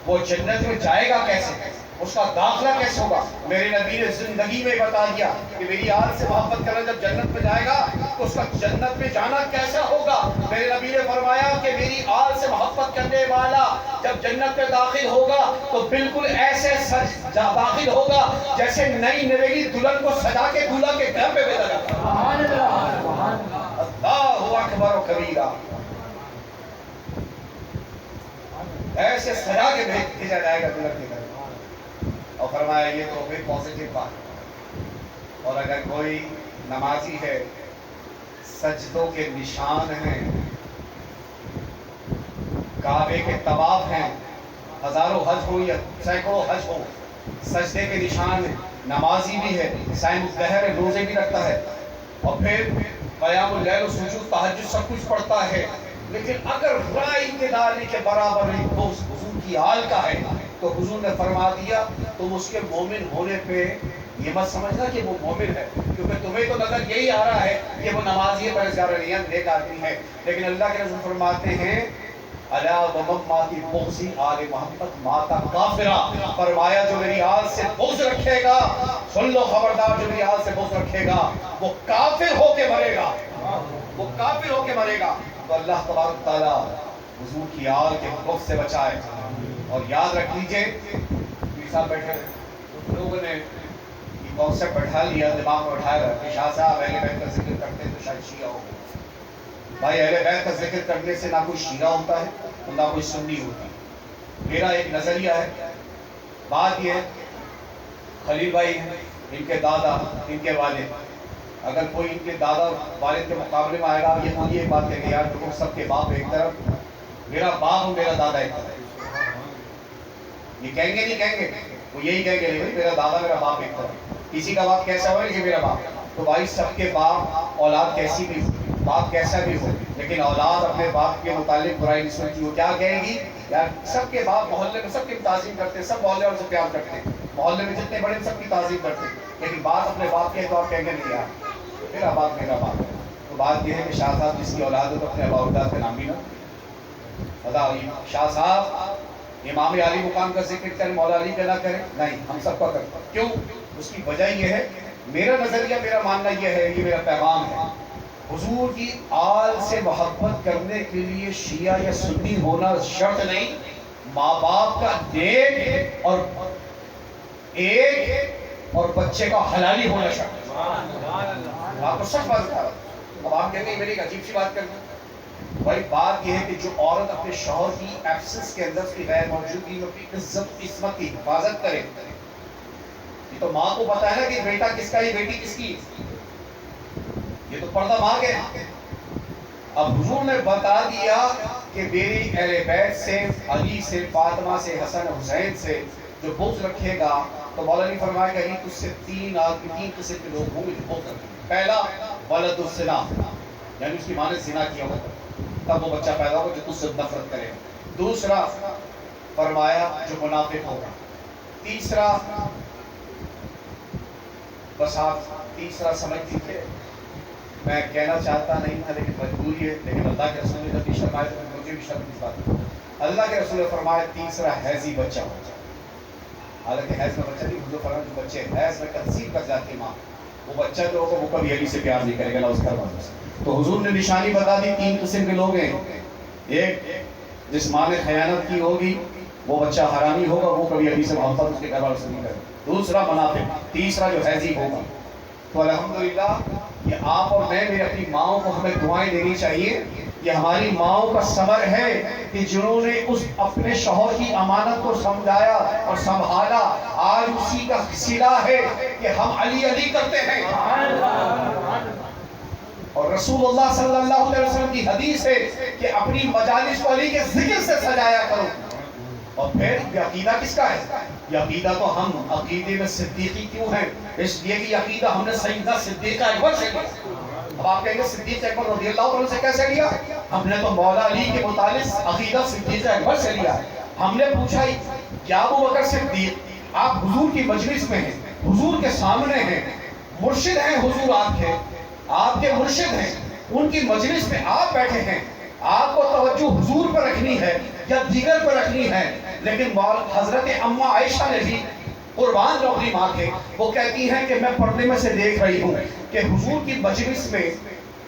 وہ جنت میں جائے گا کیسے، اس کا داخلہ کیسے ہوگا، میرے نبی نے زندگی میں بتا دیا کہ میری آل سے محبت کرنا جب جنت میں جائے گا تو اس کا جنت میں جانا کیسا ہوگا، میرے نبی نے فرمایا کہ میری آل سے محبت کرنے والا جب جنت میں داخل ہوگا تو بالکل ایسے داخل ہوگا جیسے نئی نویلی دلہن کو سجا کے دولہا کے گھر پہ بھیجا جاتا ہے۔ اللہ اکبر و کبیرہ، ایسے سجا کے بھیجا جائے گا دلہن کے گھر، اور فرمایا یہ تو پھر پازیٹیو بات، اور اگر کوئی نمازی ہے سجدوں کے نشان ہیں، کعبے کے طواف ہیں، ہزاروں حج ہو یا سینکڑوں حج ہو، سجدے کے نشان ہیں، نمازی بھی ہے، سائن ظہر ہے، روزے بھی رکھتا ہے، اور پھر قیام اللیل و سجود تہجد سب کچھ پڑھتا ہے، لیکن اگر رائے داری کے برابر ایک دوست حضور کی آل کا ہے تو حضور نے فرما دیا تم اس کے مومن ہونے پہ یہ مت سمجھنا کہ وہ مومن ہے، کیونکہ تمہیں تو نظر یہی آ رہا ہے کہ وہ نمازی ہے، پرہیزگار ہے، نیک آدمی ہے، لیکن اللہ کے رسول فرماتے ہیں الا ومماتی بغضی آل محمد ماتا کافرہ، فرمایا جو میری آل سے بغض رکھے گا، سن لو خبردار، جو میری آل سے بغض رکھے گا وہ کافر ہو کے مرے گا، وہ کافر ہو کے مرے گا۔ تو اللہ تبارک تعالیٰ حضور کی آل کے بغض سے بچائے، اور یاد رکھ لیجئے پیر صاحب بیٹھے کچھ لوگوں نے یہ کانسیپٹ بٹھا لیا، دماغ میں بٹھایا کہ شاہ صاحب اہل بیت کا ذکر کرتے ہیں تو شاید شیعہ ہو، بھائی اہل بیت کا ذکر کرنے سے نہ کوئی شیعہ ہوتا ہے اور نہ کوئی سنی ہوتی، میرا ایک نظریہ ہے، بات یہ ہے خلیل بھائی ہیں، ان کے دادا، ان کے والد، اگر کوئی ان کے دادا والد کے مقابلے میں آئے گا یہ خود یہ بات کہے گا یار دیکھو سب کے باپ ایک طرف، میرا باپ اور میرا دادا ایک طرف، یہ کہیں گے نہیں کہیں گے، وہ یہی کہیں گے نہیں میرا دادا میرا باپ ایک طرف، کسی کا باپ کیسا ہو کہ میرا باپ، تو بھائی سب کے باپ اولاد کیسی بھی ہو، باپ کیسا بھی ہو، لیکن اولاد اپنے باپ کے متعلق برائی نہیں سنتی، وہ کیا کہے گی یار سب کے باپ محلے میں سب کی تعظیم کرتے ہیں، سب محلے والوں سے پیار کرتے ہیں، محلے میں جتنے بڑے سب کی تعظیم کرتے ہیں، لیکن بات اپنے باپ کے تو آپ کہیں گے نہیں یار میرا باپ ہے، تو بات یہ ہے کہ شاہ صاحب جس کی اولاد ہے تو اپنے ابا اولاد کا نام بھی نہ بتاؤ، شاہ صاحب امام علی مقام کا ذکر کریں مولا علی کا نہ کریں، نہیں ہم سب کا کریں، کیوں؟ اس کی وجہ یہ ہے، میرا نظریہ میرا ماننا یہ ہے، یہ میرا پیغام ہے، حضور کی آل سے محبت کرنے کے لیے شیعہ یا سنی ہونا شرط نہیں، ماں باپ کا نیک اور ایک اور بچے کا حلالی ہونا شرط ہے۔ آپ کو سچ بات بتا رہا ہوں، اب آپ کہتے ہیں میری ایک عجیب سی بات کرنا، بھائی بات یہ ہے کہ جو عورت اپنے شوہر کی ایبسنس کے اندر اس کی غیر موجودگی میں اپنی عزت عصمت کی حفاظت کرے، یہ تو ماں کو پتا ہے نا کہ بیٹا کس کا ہے بیٹی کس کی، یہ تو پردہ مار گئے. اب حضور نے بتا دیا کہ میری اہل بیت سے، علی سے، فاطمہ سے، حسن حسین سے جو بغض رکھے گا، تو مولا علی فرمایا کہ علی تجھ سے تین قسم کے لوگ ہوں گے جو بغض رکھیں گے. پہلا ولد الزنا، یعنی اس کی ماں نے زنا کیا ہوگا، تب وہ بچہ پیدا ہوگا جو تجھ سے نفرت کرے گا. دوسرا فرمایا جو منافق ہوگا. تیسرا، بس آپ تیسرا سمجھ لیجیے، میں کہنا چاہتا نہیں تھا لیکن مجبوری ہے، لیکن اللہ کے رسول نے جب بھی فرمایا تو مجھے بھی شرم اس بات کی. اللہ کے رسول نے فرمایا تیسرا حیضی بچہ ہو جائے. حالانکہ حیض میں بچہ نہیں، حضور فرمایا جو بچے حیض میں کنسیو کر جاتی ماں، وہ بچہ جو ہوگا وہ کبھی علی سے پیار نہیں کرے گا، نہ اس گھر والوں سے. تو حضور نے نشانی بتا دی، تین قسم کے لوگ ہیں. ایک جس ماں نے خیانت کی ہوگی وہ بچہ حرامی ہوگا، وہ کبھی علی سے محبت اس کے گھر والوں سے نہیں کرے گا. دوسرا منافق. تیسرا جو حیضی ہوگا. تو الحمدللہ یہ آپ اور میں میری اپنی ماؤں کو ہمیں دعائیں دینی چاہیے. یہ ہماری ماؤں کا ثمر ہے کہ جنہوں نے اس اپنے شوہر کی امانت کو سمجھایا اور سنبھالا. آج اسی کا صلہ ہے کہ ہم علی علی کرتے ہیں. اور رسول اللہ صلی اللہ علیہ وسلم کی حدیث ہے کہ اپنی مجالس کو علی کے ذکر سے سجایا کرو. اور پھر یہ عقیدہ کس کا ہے؟ یہ عقیدہ تو ہم عقیدے میں صدیقی کیوں ہیں؟ اس لیے کہ یہ عقیدہ ہم نے سیدنا صدیق اکبر سے لیا. اب آپ کہیں گے صدیق اکبر رضی اللہ عنہ سے کیسے لیا؟ ہم نے تو مولا علی کے متعلق عقیدہ صدیق اکبر سے لیا. ہم نے پوچھا کیا ابو بکر صدیق آپ حضور کی مجلس میں ہیں، حضور کے سامنے ہیں، مرشد ہیں حضور آپ کے مرشد ہیں، ان کی مجلس میں آپ بیٹھے ہیں، آپ کو توجہ حضور پر رکھنی ہے یا دیگر پر رکھنی ہے. لیکن حضرت اماں عائشہ نے بھی قربان جو اپنی ماں کے، وہ کہتی ہیں کہ میں پردے میں سے دیکھ رہی ہوں کہ حضور کی مجلس میں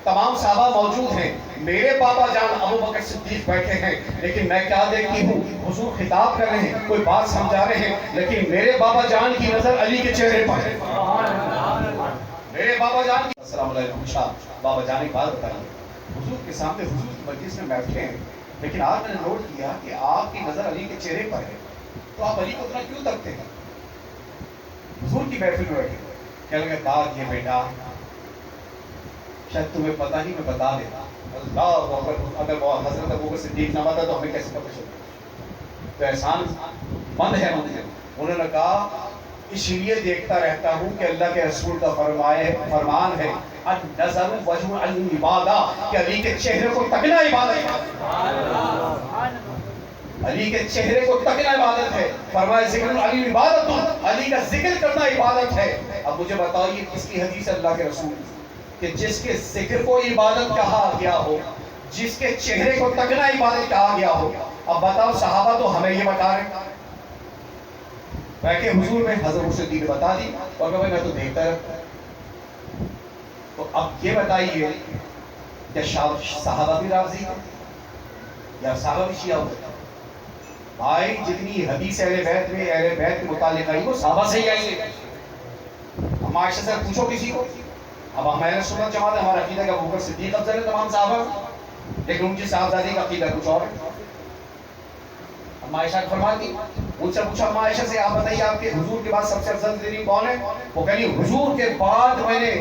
تمام صحابہ موجود ہیں، میرے بابا جان ابو بکر صدیق بیٹھے ہیں، لیکن میں کیا دیکھتی ہوں؟ حضور خطاب کر رہے ہیں، کوئی بات سمجھا رہے ہیں، لیکن میرے بابا جان کی نظر علی کے چہرے پر ہے. میرے بابا جان کی السلام علیکم شاہ بابا جان ایک بات بتائیے، حضور کے سامنے حضور کی مجلس میں بیٹھے ہیں، لیکن آج میں نے نوٹ کیا کہ آپ کی نظر علی کے چہرے پر ہے، تو آپ علی کو اتنا کیوں تکتے ہیں؟ حضور کی محفل میں بیٹھے کہنے لگے بات یہ بیٹا شاید تمہیں پتہ نہیں، میں بتا دیتا. اللہ اگر وہ حضرت ابو بکر صدیق نہ ہوتا تو ہمیں کیسے پتہ چلتا؟ تو احسان مند ہے. انہوں نے کہا اس لیے دیکھتا رہتا ہوں کہ اللہ کے رسول کا فرمان ہے النظر وجه العبادہ، کہ علی کے چہرے کو تکنا عبادت ہے. علی کے چہرے کو تکنا عبادت ہے. فرمایا ذکر علی عبادت، علی کا ذکر کرنا عبادت ہے. اب مجھے بتاؤ یہ کس کی حدیث ہے اللہ کے رسول کہ جس کے ذکر کو عبادت کہا گیا ہو، جس کے چہرے کو تکنا عبادت کہا گیا ہو. اب بتاؤ صحابہ تو ہمیں یہ بتا رہے ہیں، کہ حضور میں حضرت صدیق بتا دی اور میں تو دیکھتا رہتا. تو اب یہ بتائیے کہ صحابہ بھی راضی ہیں یا صحابہ بھی شیعہ ہوتے ہیں؟ بھائی جتنی حدیث اہل بیت میں اہل بیت کے متعلق آئی وہ صحابہ سے ہی آئی ہے. ہم عائشہ سے پوچھو کسی کو. اب ہم اہل سنت جماعت ہمارا عقیدہ کہ ابو بکر صدیق افضل ہے تمام صحابہ، لیکن ان کی صاحبزادی کا عقیدہ کچھ اور ہے. ہم عائشہ کو فرماتی ان سے پوچھا ہم عائشہ سے آپ بتائیے آپ کے حضور کے بعد سب سے افضل ترین کون ہے؟ وہ کہنی حضور کے بعد میں نے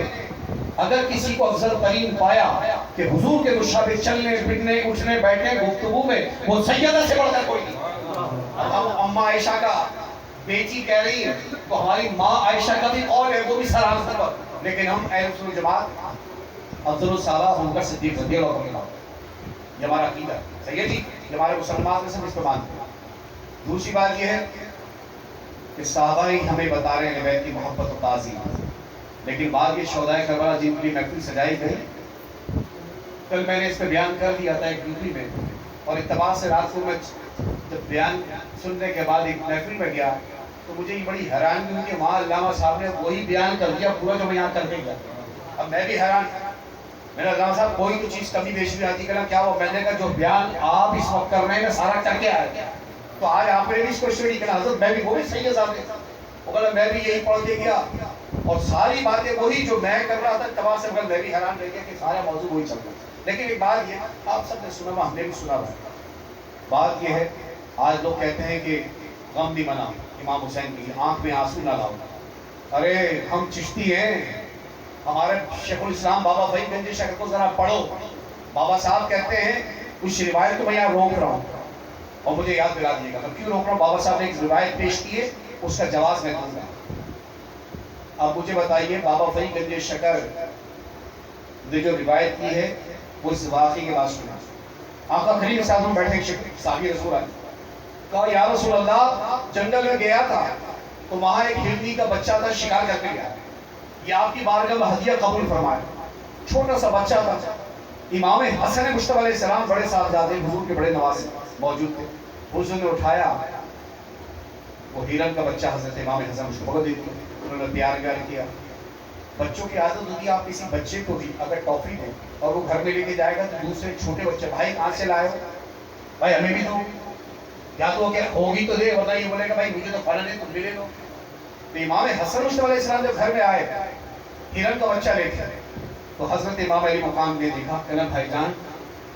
اگر کسی کو افضل ترین پایا کہ حضور کے مشابہ چلنے پھرنے اٹھنے بیٹھنے گفتگو میں وہ سیدہ سے بڑھ کر کوئی نہیں. اب اماں عائشہ کا بیٹی کہہ رہی ہے تو ہماری ماں عائشہ کا بھی اور ہے، وہ بھی سرحد پر. لیکن ہم اہل سنت جماعت افضل الصحابہ ابو بکر صدیق رضی اللہ عنہ، یہ ہمارا عقیدہ ہے. صحیح ہے جی، یہ ہمارے مسلمان میں سب اس کو مانتے ہیں. دوسری بات یہ ہے کہ صحابہ ہی ہمیں بتا رہے ہیں بیت کی محبت و تعظیم، لیکن بعد یہ شہدائے کربلا جن کے لیے محفل سجائی گئی، کل میں نے اس پہ بیان کر دیا تھا ایک ڈیوٹی میں، اور اتباع سے رات کو میں جب بیان سننے کے بعد ایک محفل میں گیا تو مجھے یہ بڑی حیرانی ہوئی کہ وہاں علامہ صاحب نے وہی بیان کر دیا پورا جو میں یہاں کر کے گیا. اب میں بھی حیران، میں نے علامہ صاحب کوئی تو چیز کمی بیشی بھی آتی کرنا کیا وہ، میں نے کہا جو بیان آپ اس وقت کر رہے ہیں میں سارا کر کے آیا. تو آج آپ نے بھی اس کو اسٹڈی کرنا حضرت میں بھی وہ بھی صحیح ہے صاحب، وہ کہا میں بھی یہی پڑھ کے گیا اور ساری باتیں وہی جو میں کر رہا تھا تباہ سے، مگر میں بھی حیران رہ گیا کہ سارا موضوع وہی چل رہا ہے. لیکن ایک بات یہ آپ سب نے سنا ہوا، ہم نے بھی سنا ہوا. بات یہ ہے آج لوگ کہتے ہیں کہ غم بھی مناؤ امام حسین کی، آنکھ میں آنسو نہ لاؤ. ارے ہم چشتی ہیں، ہمارے شیخ الاسلام بابا فرید گنج شکر کو ذرا پڑھو. بابا صاحب کہتے ہیں کچھ روایت کو میں یہاں روک رہا ہوں اور مجھے یاد دلا دیے گا میں کیوں روک رہا ہوں. بابا صاحب نے ایک روایت پیش کی ہے, اس کا جواز میں دوں گا. اب مجھے بتائیے بابا فرید گنج شکر نے جو روایت کی ہے وہ اس واقعے کے بعد سنا. آقا کریم صاحب ہم بیٹھے صحابی رسول آئے, کہا یا رسول اللہ جنگل میں گیا تھا تو وہاں ایک ہرنی کا بچہ تھا, شکار کر کے گیا, یہ آپ کی بارگاہ میں ہدیہ قبول فرمائے. چھوٹا سا بچہ تھا. امام حسن مجتبی علیہ السلام بڑے صاحبزادے حضور کے بڑے نواسے موجود تھے. حضور نے اٹھایا وہ ہرن کا بچہ حضرت امام حسن مجتبی کو دے دیا. انہوں نے پیار کیا. بچوں کی عادت ہوتی ہے آپ کسی بچے کو بھی اگر ٹافی دیں اور وہ گھر میں لے کے جائے گا تو دوسرے چھوٹے بچے, بھائی کہاں سے لائے ہو, بھائی ہمیں بھی دو, یا تو کہ ہوگی تو دے, ورنہ یہ بولے گا بھائی مجھے تو پھل نہیں تم بھی لے لو. تو امام حسن مجتبی علیہ السلام جب گھر میں آئے ہرن کا بچہ لے کے, تو حضرت امام علی مقام نے دیکھا, کہنا بھائی جان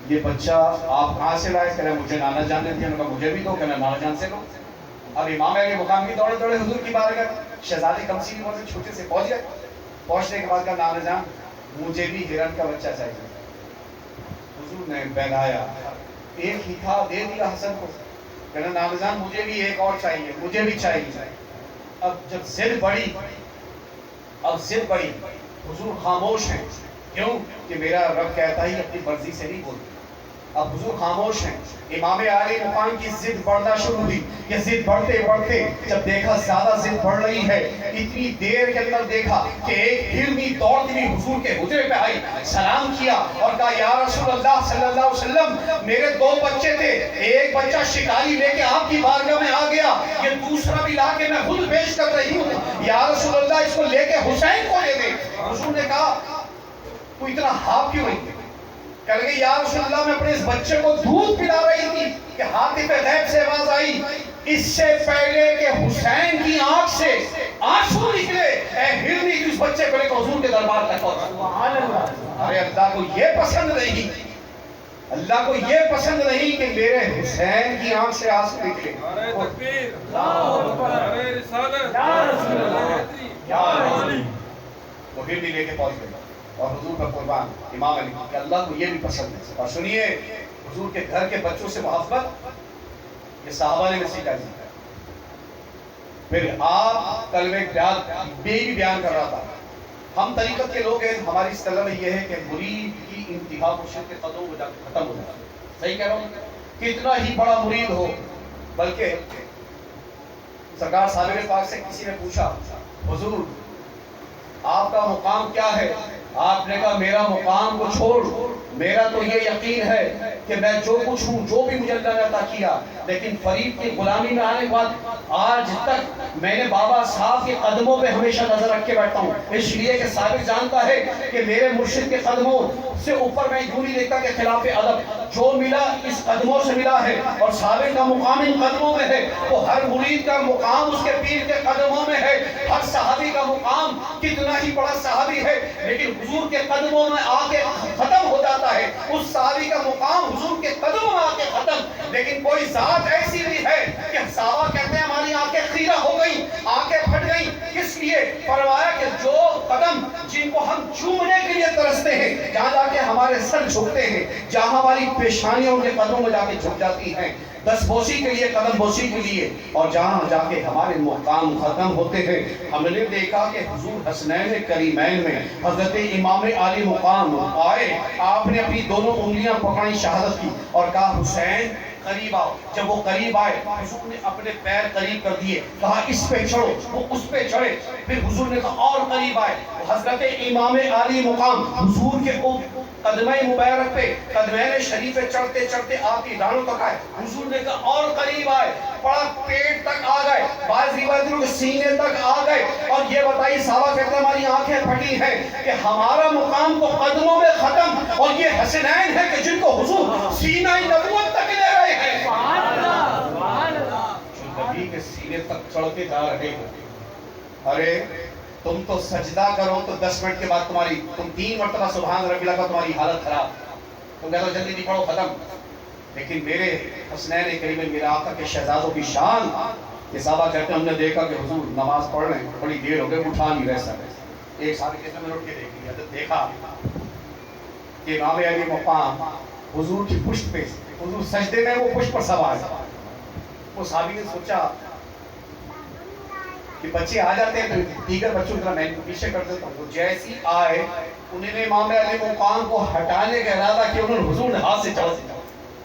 یہ بچہ آپ کہاں سے لائے؟ کہنا مجھے نانا جان نے دیا. انہوں نے کہا مجھے بھی دو. کہنا نانا جان سے لو. اب امام علی مقام کی دوڑے دوڑے حضور کی بارگاہ شہزادے کمسی کی عمر سے چھوٹے سے پہنچ گئے. پہنچنے کے بعد کہا نانا جان مجھے بھی ہرن کا بچہ چاہیے. حضور نے بہلایا, ایک ہی تھا دے دیا حسن کو. کہنا نانا جان مجھے بھی ایک اور چاہیے, مجھے بھی چاہیے. اب جب ضد بڑی, حضور خاموش ہیں. کیوں کہ میرا رب کہتا ہی اپنی مرضی سے نہیں بولتا. اب حضور خاموش ہیں. امام عالی مقام کی ضد بڑھنا شروع ہوئی. یہ ضد بڑھتے بڑھتے جب دیکھا زیادہ ضد بڑھ رہی ہے, اتنی دیر کے اندر دیکھا کہ ایک ہرنی دوڑتی ہوئی حضور کے حجرے پہ آئی, سلام کیا اور کہا یا رسول اللہ صلی اللہ علیہ وسلم میرے دو بچے تھے, ایک بچہ شکاری لے کے آپ کی بارگاہ میں آ گیا, یہ دوسرا بھی لا کے میں خود پیش کر رہی ہوں, یا رسول اللہ اس کو لے کے حسین کو لے دے. حضور نے کہا تو اتنا ہاف کیوں نہیں؟ کہہ لگے یا رسول اللہ میں اپنے اس بچے کو دودھ پلا رہی تھی کہ حاطب غیب سے آواز آئی, اس سے پہلے کہ حسین کی آنکھ سے آنسو نکلے اے ہرنی اس بچے کو لے کر حضور کے دربار تک پہنچا. ارے اللہ کو یہ پسند نہیں, اللہ کو یہ پسند نہیں کہ میرے حسین کی آنکھ سے آنسو نکلے. وہ ہرنی لے کے پہنچ گئے اور حضور کا قربان امام علی کہ اللہ کو یہ بھی پسند ہے. اور سنیے حضور کے گھر کے بچوں سے محبت یہ صحابہ نے سیکھا جی. پھر آپ کلمہ بھی بیان کر رہا تھا. ہم طریقت کے لوگ ہیں, ہماری اصطلاح میں یہ ہے کہ مرید کی انتہا مرشد کے قدموں میں جا کے ختم ہو جاتی ہے. صحیح کہہ رہا ہوں؟ کتنا ہی بڑا مرید ہو, بلکہ سرکار صابر پاک سے کسی نے پوچھا حضور آپ کا مقام کیا ہے؟ آپ نے کہا میرا مقام کو چھوڑ, میرا تو یہ یقین ہے کہ میں جو کچھ ہوں, جو بھی مجھے اللہ نے عطا کیا, لیکن فرید کی غلامی میں آنے کے بعد آج تک میں نے بابا صاحب کے قدموں پہ ہمیشہ نظر رکھ کے بیٹھتا ہوں, اس لیے کہ صابر جانتا ہے کہ میرے مرشد کے قدموں سے اوپر میں یوں نہیں دیکھتا کہ خلاف ادب جو ملا اس قدموں سے ملا ہے, اور صابر کا مقام ان قدموں میں ہے. وہ ہر مرید کا مقام اس کے پیر کے قدموں میں ہے. ہر صحابی کا مقام کتنا ہی بڑا صحابی ہے لیکن حضور کے قدموں میں آ کے ختم ہو جاتا ہے. اس صحابی کا مقام حضور کے قدموں میں آ کے ختم. لیکن کوئی ذات ایسی بھی ہے کہ صحابہ کہتے ہیں ہماری آنکھیں خیرہ ہو گئی, آنکھیں پھٹ گئی. کس لیے؟ فرمایا کہ جو قدم جن کو ہم چومنے کے لیے ترستے ہیں, جہاں جا کے ہمارے سر جھکتے ہیں, جہاں ہماری پیشانیاں ان کے قدموں میں جا کے جھک جاتی ہیں, دست بوسی کے لیے, قدم بوسی کے لیے, اور جہاں جا کے ہمارے مقام ختم ہوتے ہیں. ہم نے دیکھا کہ حضور حسنین کریمین میں حضرت امام علی مقام آئے, آپ نے اپنی دونوں انگلیاں پکڑی, شہادت کی اور کہا حسین قریب آؤ. جب وہ قریب آئے حضور نے اپنے پیر قریب کر دیے, کہا اس پہ چڑھو, وہ اس پہ چڑھے. پھر حضور نے کہا اور قریب آئے, حضرت امام علی مقام حضور کے قدمہ مبارک پہ قدمین شریف چڑھتے چڑھتے آپ کی ڈانوں تک آئے. حضور نے کہا اور قریب آئے, بڑا پیٹ تک آ گئے, بعض روایتوں کے سینے تک آ گئے. اور یہ بتائی صحابہ کہتے ہیں ہماری آنکھیں پھٹی ہیں کہ ہمارا مقام کو قدموں میں ختم, اور یہ حسنین ہے کہ جن کو حضور سینہ نبوت تک لے رہے ہیں. جو نبی کے سینے تک چڑھتے جا رہے ہیں. ارے تم تو سجدہ کرو تو 10 منٹ کے بعد تم 3 مرتبہ سبحان ربی اللہ کا تمہاری حالت خراب, تم کہتے ہو جلدی نہیں پڑھو ختم. لیکن میرے حسنین کریم میرے آقا کے شہزادوں کی شان, یہ صحابہ کہتے ہیں ہم نے دیکھا کہ حضور نماز پڑھ رہے ہیں, بڑی دیر ہو گئی, اٹھا نہیں رہ سکے. ایک صحابی کہتے ہیں میں اٹھ کے دیکھ لیا تو دیکھا کہ امام علی مقام حضور کی پشت پہ، حضور سجدے میں وہ پشت پر سوار ہے۔ وہ صحابی نے سوچا کہ بچے آ جاتے ہیں تو دیگر بچوں کی طرح میں پیچھے کر دیتا ہوں۔ جیسی آئے انہوں نے امام علی مقام کو ہٹانے کا ارادہ کیا، انہوں نے حضور نے ہاتھ سے چڑھ دیا،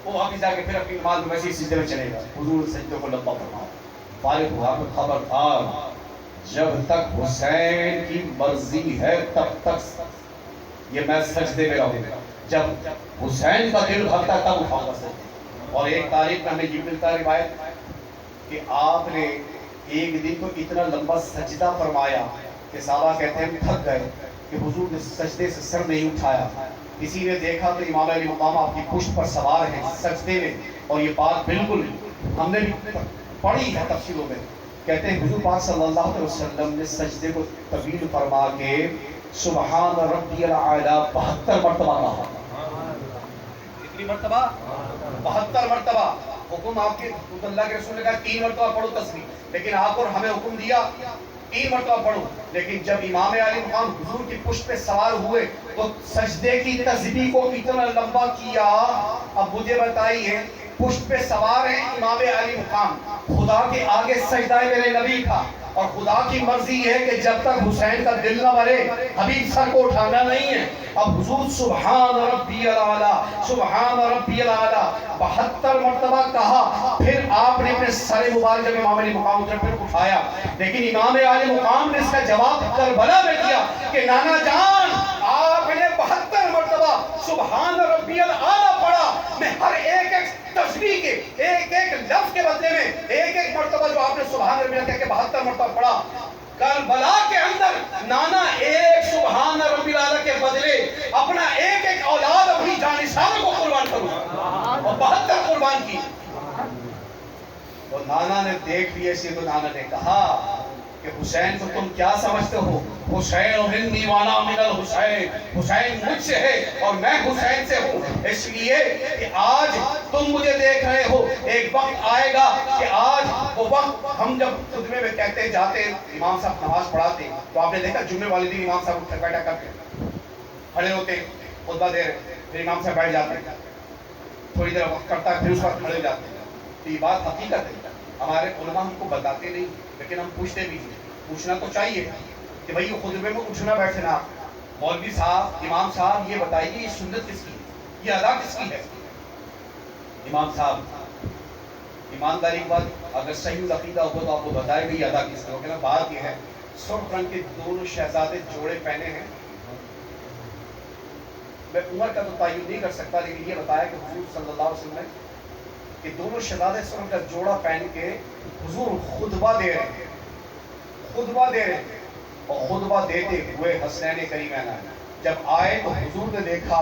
وہ واپس جا کے پھر اپنی نماز میں ویسے سجدے میں چلے گا۔ حضور سجدے کو لمبا فرمایا، فارغ ہوا کہ خبردار جب تک حسین کی مرضی ہے تب تک یہ میں سجدے میں رہوں گا، جب حسین کا دل بھرتا تب اٹھاؤں گا سجدے۔ اور ایک تاریخ میں ہمیں یہ ملتا ہے روایت کہ آپ نے ایک دن تو اتنا لمبا سجدہ فرمایا کہ صحابہ کہتے ہیں تھک گئے کہ حضور نے سجدے سے سر نہیں اٹھایا۔ کسی نے دیکھا تو امام علی مقام آپ کی پشت پر سوار ہیں سجدے میں، اور یہ بات بالکل ہم نے بھی پڑھی ہے تفسیروں میں۔ کہتے ہیں حضور پاک صلی اللہ علیہ وسلم نے سجدے کو طویل فرما کے سبحان ربی الاعلی 72 مرتبہ کہا۔ کتنی مرتبہ؟ 72 مرتبہ۔ حکم آپ کے اللہ کے رسول نے کہا 3 مرتبہ پڑھو تسبیح، لیکن آپ اور ہمیں حکم دیا 3 مرتبہ پڑھو۔ لیکن جب امام علی مقام حضور کی پشت پہ سوار ہوئے تو سجدے کی تسبیح کو اتنا لمبا کیا۔ اب مجھے بتائیے، پشت پہ سوار ہیں امام علی مقام، خدا کے آگے سجدہ میرے نبی کا، اور خدا کی مرضی ہے کہ جب تک حسین کا دل نہ بھرے حبیب سر کو اٹھانا نہیں ہے۔ اب حضور سبحان ربی الاعلی سبحان ربی الاعلی 72 مرتبہ کہا، پھر آپ نے اپنے سر مبارک جب امام علی مقام اترے پھر اٹھایا، لیکن امام علی مقام نے اس کا جواب کربلا میں دیا کہ نانا جان آپ نے 72 مرتبہ سبحان ربی الاعلی پڑھا، میں ہر ایک تسبیح کے ایک ایک لفظ کے بدلے میں ایک ایک مرتبہ جو آپ نے سبحان ربی الاعلی کہہ کے 72 مرتبہ پڑھا، کربلا کے اندر نانا ایک سبحان ربی الاعلی کے بدلے اپنا ایک ایک اولاد اپنی جانشانوں کو قربان کروں، اور 72 قربان کی۔ اور نانا نے دیکھ لیا اسی تو نانا نے کہا کہ حسین کو تم کیا سمجھتے ہو؟ حسین منی وانا من الحسین، حسین مجھ سے ہے اور میں حسین سے ہوں، اس لیے کہ آج تم مجھے دیکھ رہے ہو، ایک وقت آئے گا کہ آج وہ وقت ہم جب خطبے میں کہتے جاتے امام صاحب نماز پڑھاتے تو آپ نے دیکھا جمعے والے دن امام صاحب اٹھ بیٹھا کرتے کھڑے ہوتے خطبہ دے رہے، پھر امام صاحب بیٹھ جاتے ہیں، تھوڑی دیر وقت کرتا ہے پھر اس وقت کھڑے ہو جاتے ہیں۔ تو یہ بات حقیقت ہے، ہمارے علماء ہم کو بتاتے نہیں لیکن ہم پوچھتے بھی ہیں، پوچھنا تو چاہیے کہ بھئی خطبے میں اٹھنا بیٹھنا، مولوی صاحب امام صاحب یہ بتائیے یہ سنت کس کی ہے، یہ ادا کس کی ہے؟ امام صاحب ایمانداری کی بات اگر صحیح العقیدہ ہو تو آپ کو بتائے گا یہ ادا کس کی ہے۔ بات یہ ہے سرخ رنگ کے دونوں شہزادے جوڑے پہنے ہیں، میں عمر کا تو تعین نہیں کر سکتا لیکن یہ بتایا کہ حضور صلی اللہ علیہ وسلم نے کہ دونوں شہزادے سرخ کا جوڑا پہن کے حضور خطبہ دے رہے ہیں، خطبہ دے رہے ہیں، اور خطبہ دیتے ہوئے حسنین کریمین آئے۔ جب آئے تو حضور نے دیکھا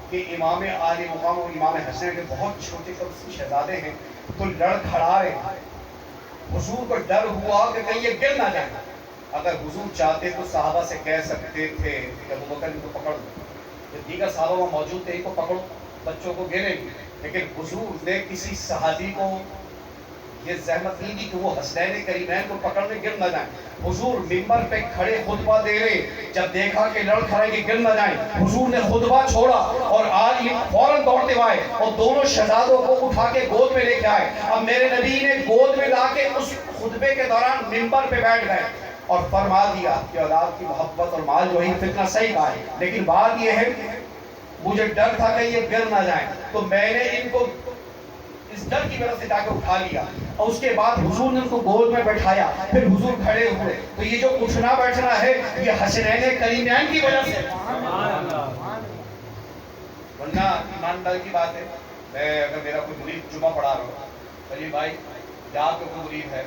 کہ امام علی مقام اور امام حسین کے بہت چھوٹے چھوٹے شہزادے ہیں تو لڑ کھڑا رہے ہیں۔ حضور کو ڈر ہوا کہ کہیں یہ گر نہ جائیں، اگر حضور چاہتے تو صحابہ سے کہہ سکتے تھے کہ ابو بکر ان کو پکڑ دو، دیگر صحابہ وہ موجود تھے ان کو پکڑو بچوں کو گریں گے، لیکن حضور نے کسی صحابی کو یہ زحمت نہیں دی کہ وہ حسنین کریمین کو پکڑنے گر نہ جائیں۔ حضور منبر پہ کھڑے خطبہ دے رہے، جب دیکھا کہ لڑ کھڑے کہ گر نہ جائیں حضور نے خطبہ چھوڑا اور آج فوراً دوڑتے آئے اور دونوں شہزادوں کو اٹھا کے گود میں لے کے آئے۔ اب میرے نبی نے گود میں لا کے اس خطبے کے دوران منبر پہ بیٹھ گئے اور فرما دیا کہ اولاد کی محبت اور مال جو ہے فتنہ صحیح کا ہے، لیکن بات یہ ہے مجھے ڈر تھا کہ یہ گر نہ جائیں تو میں نے ان کو اس ڈر کی وجہ سے جا کے اٹھا لیا، اور اس کے بعد حضور نے ان کو گود میں بٹھایا، پھر حضور کھڑے ہوئے۔ تو یہ جو اٹھنا بیٹھنا ہے یہ حسنین کریمین کی وجہ سے، ورنہ ایمانداری کی بات ہے میں اگر میرا کوئی مرید جمعہ پڑھا رہا ہوں، علی بھائی یا آپ کا کوئی مرید ہے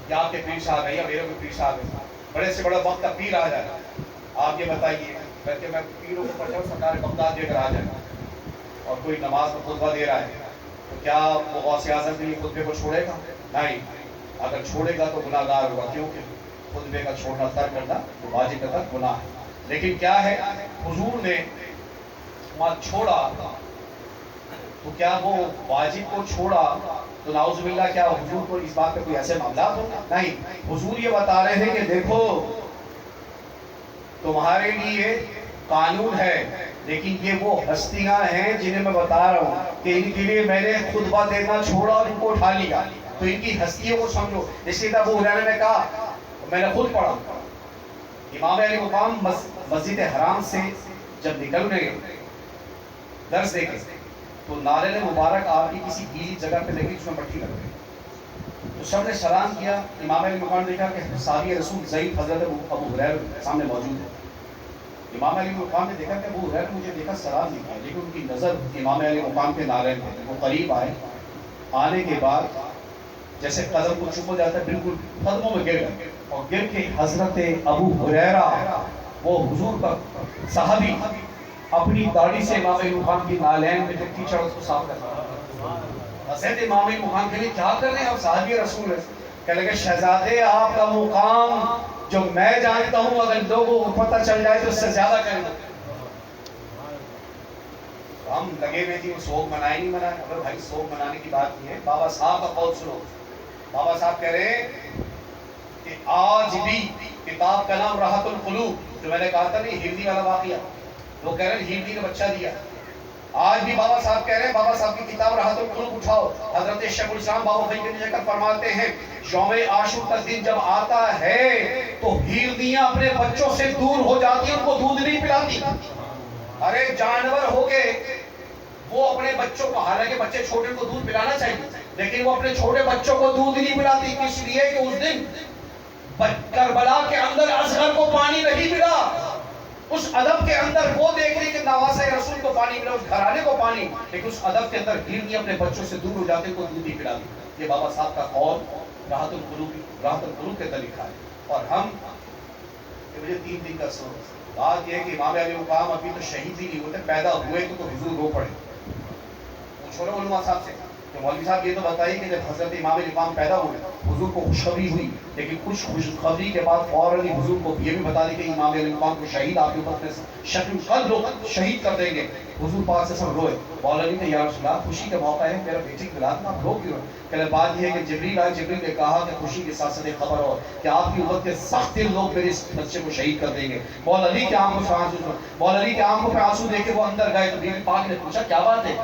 یا آپ کے پیر صاحب ہے یا میرے کوئی پیر صاحب ہے، بڑے سے بڑا وقت کا پیر آ جائے، آپ یہ بتائیے کہ میں پیروں کو پڑھ جاؤں سرکار بغداد دے کر آ جائے اور کوئی نماز میں خطبہ دے رہا ہے تو کیا وہ غوث اعظم کے لیے خطبے کو چھوڑے گا؟ نہیں، اگر چھوڑے گا تو گناہ گار ہوگا، کیونکہ خطبے کا چھوڑنا ترک کرنا تو واجب کا ترک گناہ ہے۔ لیکن کیا ہے حضور نے وہاں چھوڑا تو کیا وہ واجب کو چھوڑا تو نعوذ باللہ کیا حضور کو اس بات پہ کوئی ایسے معاملات ہوگا؟ نہیں، حضور یہ بتا رہے ہیں کہ دیکھو تمہارے لیے قانون ہے، لیکن یہ وہ ہستیاں ہیں جنہیں میں بتا رہا ہوں کہ ان کے لیے میں نے خطبہ دینا چھوڑا اور ان کو اٹھا لیا، تو ان کی ہستیوں کو سمجھو۔ اس لیے ابو ہریرہ نے کہا، میں نے خود پڑھا، امام علی مقام مسجد حرام سے جب نکل گئے درس دے کے، تو نعرہ مبارک آپ کی کسی گیلی جگہ پہ لگی جس میں مٹی لگ گئی، تو سب نے سلام کیا۔ امام علی مقام نے دیکھا کہ صحابی رسول ضعیف حضرت ابو ہریرہ سامنے موجود ہے۔ امام علی مقام نے دیکھا کہ ابو ہریرہ مجھے دیکھا، سلام نہیں کیا، لیکن ان کی نظر امام علی مقام کے نعرے میں، وہ قریب آئے، آنے کے بعد جیسے قدم کو چپ ہو جاتا ہے بالکل قدموں میں گر گئے، اور گر کے حضرت ابو ہریرہ وہ حضور کا صحابی اپنی داڑھی سے امام علی مقام کی نالین میں جو کیچڑ اس کو صاف کر رہا۔ حضرت امام علی مقام کے لیے کیا کر رہے ہیں آپ؟ صحابی رسول ہے۔ کہنے لگے شہزادے آپ کا مقام جو میں جانتا ہوں اگر لوگوں کو پتہ چل جائے تو اس سے زیادہ کریں گے۔ ہم لگے ہوئے تھے وہ سوگ منائے نہیں منائے، اگر بھائی سوگ منانے کی بات نہیں ہے، بابا صاحب کا قول سنو۔ بابا صاحب کہہ رہے ہیں کہ آج بھی کتاب کا نام راحت القلوب، جو میں نے کہا تھا نہیں ہندی والا واقعہ، وہ کہہ رہے ہیں ہندی نے بچہ دیا، آج بھی بابا صاحب کہہ رہے ہیں بابا صاحب کی کتاب راحت القلوب اٹھاؤ۔ حضرت شیخ الاسلام بابا بھائی کے جگہ فرماتے ہیں یوم عاشور کا دن جب آتا ہے تو ہیرنیاں اپنے بچوں سے دور ہو جاتی ہیں، ان کو دودھ نہیں پلاتی۔ ارے جانور ہو کے وہ اپنے بچوں کو، حالانکہ بچے چھوٹے کو دودھ پلانا چاہیے، لیکن وہ اپنے چھوٹے بچوں کو دودھ نہیں پلاتی، اس لیے کہ اس دن کربلا کے اندر اصغر کو پانی نہیں ملا، اس ادب کے اندر وہ دیکھ رہی کہ نواسہ رسول کو پانی ملا، اس گھرانے کو پانی، لیکن اس ادب کے اندر ہرنی اپنے بچوں سے دور ہو جاتے کو دودھ نہیں پلاتی۔ یہ بابا صاحب کا قول راحت القلوب کے طریقہ ہے۔ اور ہم مجھے 3 دن کا سو بات یہ ہے کہ امام علی مقام ابھی تو شہید ہی نہیں ہوتے، پیدا ہوئے تو حضور رو پڑے۔ پوچھو نا علماء صاحب سے کہ مولوی صاحب یہ تو بتائیے کہ جب حضرت امام علی مقام پیدا ہوئے حضور کو خوشخبری ہوئی، لیکن کچھ خوشخبری کے بعد فوراً ہی حضور کو یہ بھی بتا دی کہ امام علی مقام کو شہید آپ کے اوپر شکل کل لوگ شہید کر دیں گے۔ حضور پاک سے سب روئے، مولا کہ یا رسول اللہ خوشی کا موقع ہے، میرا بیٹی کی ولادت میں آپ رو کیوں؟ کہ بات یہ ہے کہ جبریل آئے، جبریل نے کہا کہ خوشی کے ساتھ ساتھ خبر ہو کہ آپ کی امت کے سخت لوگ میرے اس بچے کو شہید کر دیں گے۔ مولا علی کے آنکھوں سے آنسو، مولا علی کے آنکھوں پہ آنسو دے کے وہ اندر گئے تو بیوی پاک نے پوچھا کیا بات ہے؟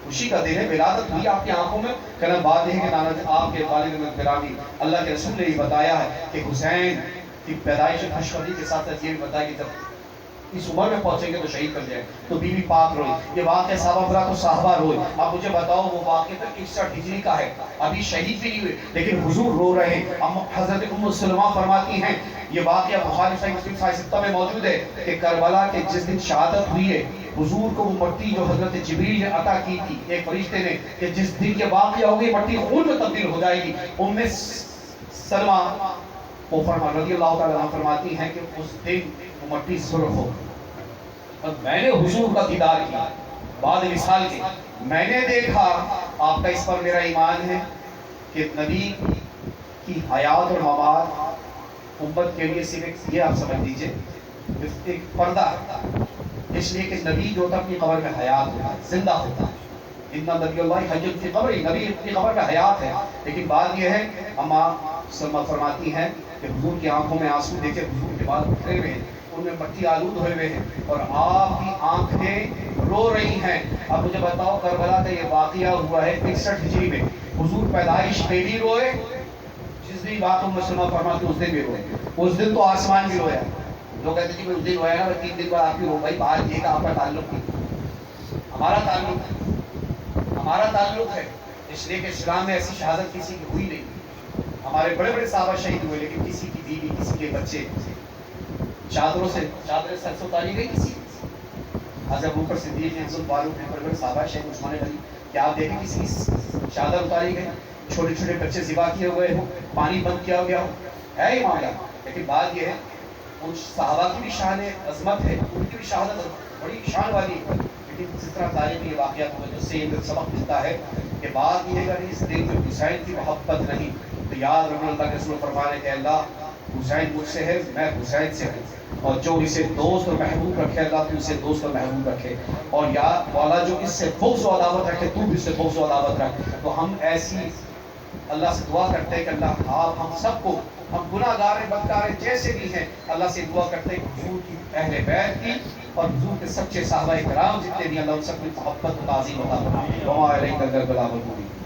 خوشی کا دن ہے، ولادت ہوئی آپ کی آنکھوں میں؟ کہنا بات یہ ہے کہ نانا آپ کے والد گرامی اللہ کے رسول نے یہ بتایا ہے کہ حسین کی پیدائش خوشخبری کے ساتھ ساتھ یہ بھی بتایا کہ جب اس عمر میں پہنچیں گے تو شہید کر جائیں۔ تو بیوی پاک روئی، یہ واقعہ صحابہ بھرا تو صحابہ روئے۔ اب مجھے بتاؤ وہ واقعہ تو 61 ہجری کا ہے، ابھی شہید بھی نہیں ہوئے لیکن حضور رو رہے ہیں۔ حضرت ام سلمہ فرماتی ہیں، یہ واقعہ بخاری صحیح مسلم صحیح ستہ میں موجود ہے کہ کربلا کے جس دن شہادت ہوئی ہے حضور کو وہ مٹی جو حضرت جبریل نے عطا کی تھی ایک فرشتے نے کہ جس دن یہ واقعہ ہوگی مٹی خون میں تبدیل ہو جائے گی، ام سلمہ وہ رضی اللہ تعالیٰ عنہ فرماتی ہیں کہ اس دن وہ مٹی سرخ ہو۔ اور میں نے حضور کا دیدار کیا بعد وصال کے، میں نے دیکھا، آپ کا اس پر میرا ایمان ہے کہ نبی کی حیات اور ممات امت کے لیے صرف یہ آپ سمجھ لیجئے ایک پردہ ہے، اس لیے کہ نبی جو ہوتا اپنی قبر میں حیات ہوتا ہے، زندہ ہوتا ہے۔ ان نبی اللہ حی فی قبر، نبی اپنی قبر میں حیات ہے، لیکن بات یہ ہے اما سلمہ فرماتی ہیں کہ حضور کی آنکھوں میں آنسو دیکھے حضور کے بعد اٹھے ہوئے ہیں، ان میں مٹی آلود ہوئے ہوئے ہیں اور آپ کی آنکھیں رو رہی ہیں۔ اب مجھے بتاؤ کربلا کا یہ واقعہ ہوا ہے 61 ہجری میں، حضور پیدائش پہ بھی روئے، جس دن بات ام سلمہ فرماتی اس دن بھی روئے، اس دن تو آسمان بھی رویا۔ لوگ کہتے ہیں کہ اس دن رویا نا 3 دن بعد آپ کی رو بھائی بات یہ کہ آپ کا تعلق نہیں، ہمارا تعلق ہے، اس لیے کہ اسلام میں ایسی شہادت کسی کی ہوئی نہیں۔ ہمارے بڑے بڑے صحابہ شہید ہوئے لیکن کسی کی بیوی کسی کے بچے چادروں سے سر سے اتاری گئی کسی حضرت ابوبکر صدیق نے، حضرت فاروق نے، بڑے بڑے صحابہ شہید عثمان غنی، کیا آپ دیکھیں کسی کی چادر اتاری گئی؟ چھوٹے چھوٹے بچے ذبح کیے ہوئے ہو، پانی بند کیا گیا ہو، ہے یہ معاملہ۔ لیکن بات یہ ہے ان صحابہ کی بھی شان عظمت ہے، ان کی بھی شہادت بڑی شان والی ہے، لیکن جس طرح تاریخ یہ واقعات ہوئے جس سے یہ سبق ملتا ہے کہ بات یہ ہے کہ اس دل میں حسین کی محبت نہیں تو یاد رکھنا اللہ کے رسول فرما رہے کہ اللہ حسین مجھ سے ہے، میں حسین سے ہوں، اور جو اسے دوست اور محبوب رکھے اللہ تو اسے دوست اور محبوب رکھے، اور یا مولا جو اس سے بغض و عداوت رکھے تو بھی اس سے بغض و عداوت رکھ۔ تو ہم ایسی اللہ سے دعا کرتے ہیں کہ اللہ آپ ہم سب کو، ہم گناہ گار بدکار جیسے بھی ہیں، اللہ سے دعا کرتے ہیں کہ حضور کی اہل بیت کی اور حضور کے سچے صحابہ کرام جتنے بھی، اللہ ان سب کی محبت و تعظیم عطا فرمائے۔ وما علیک البلاغ المبین۔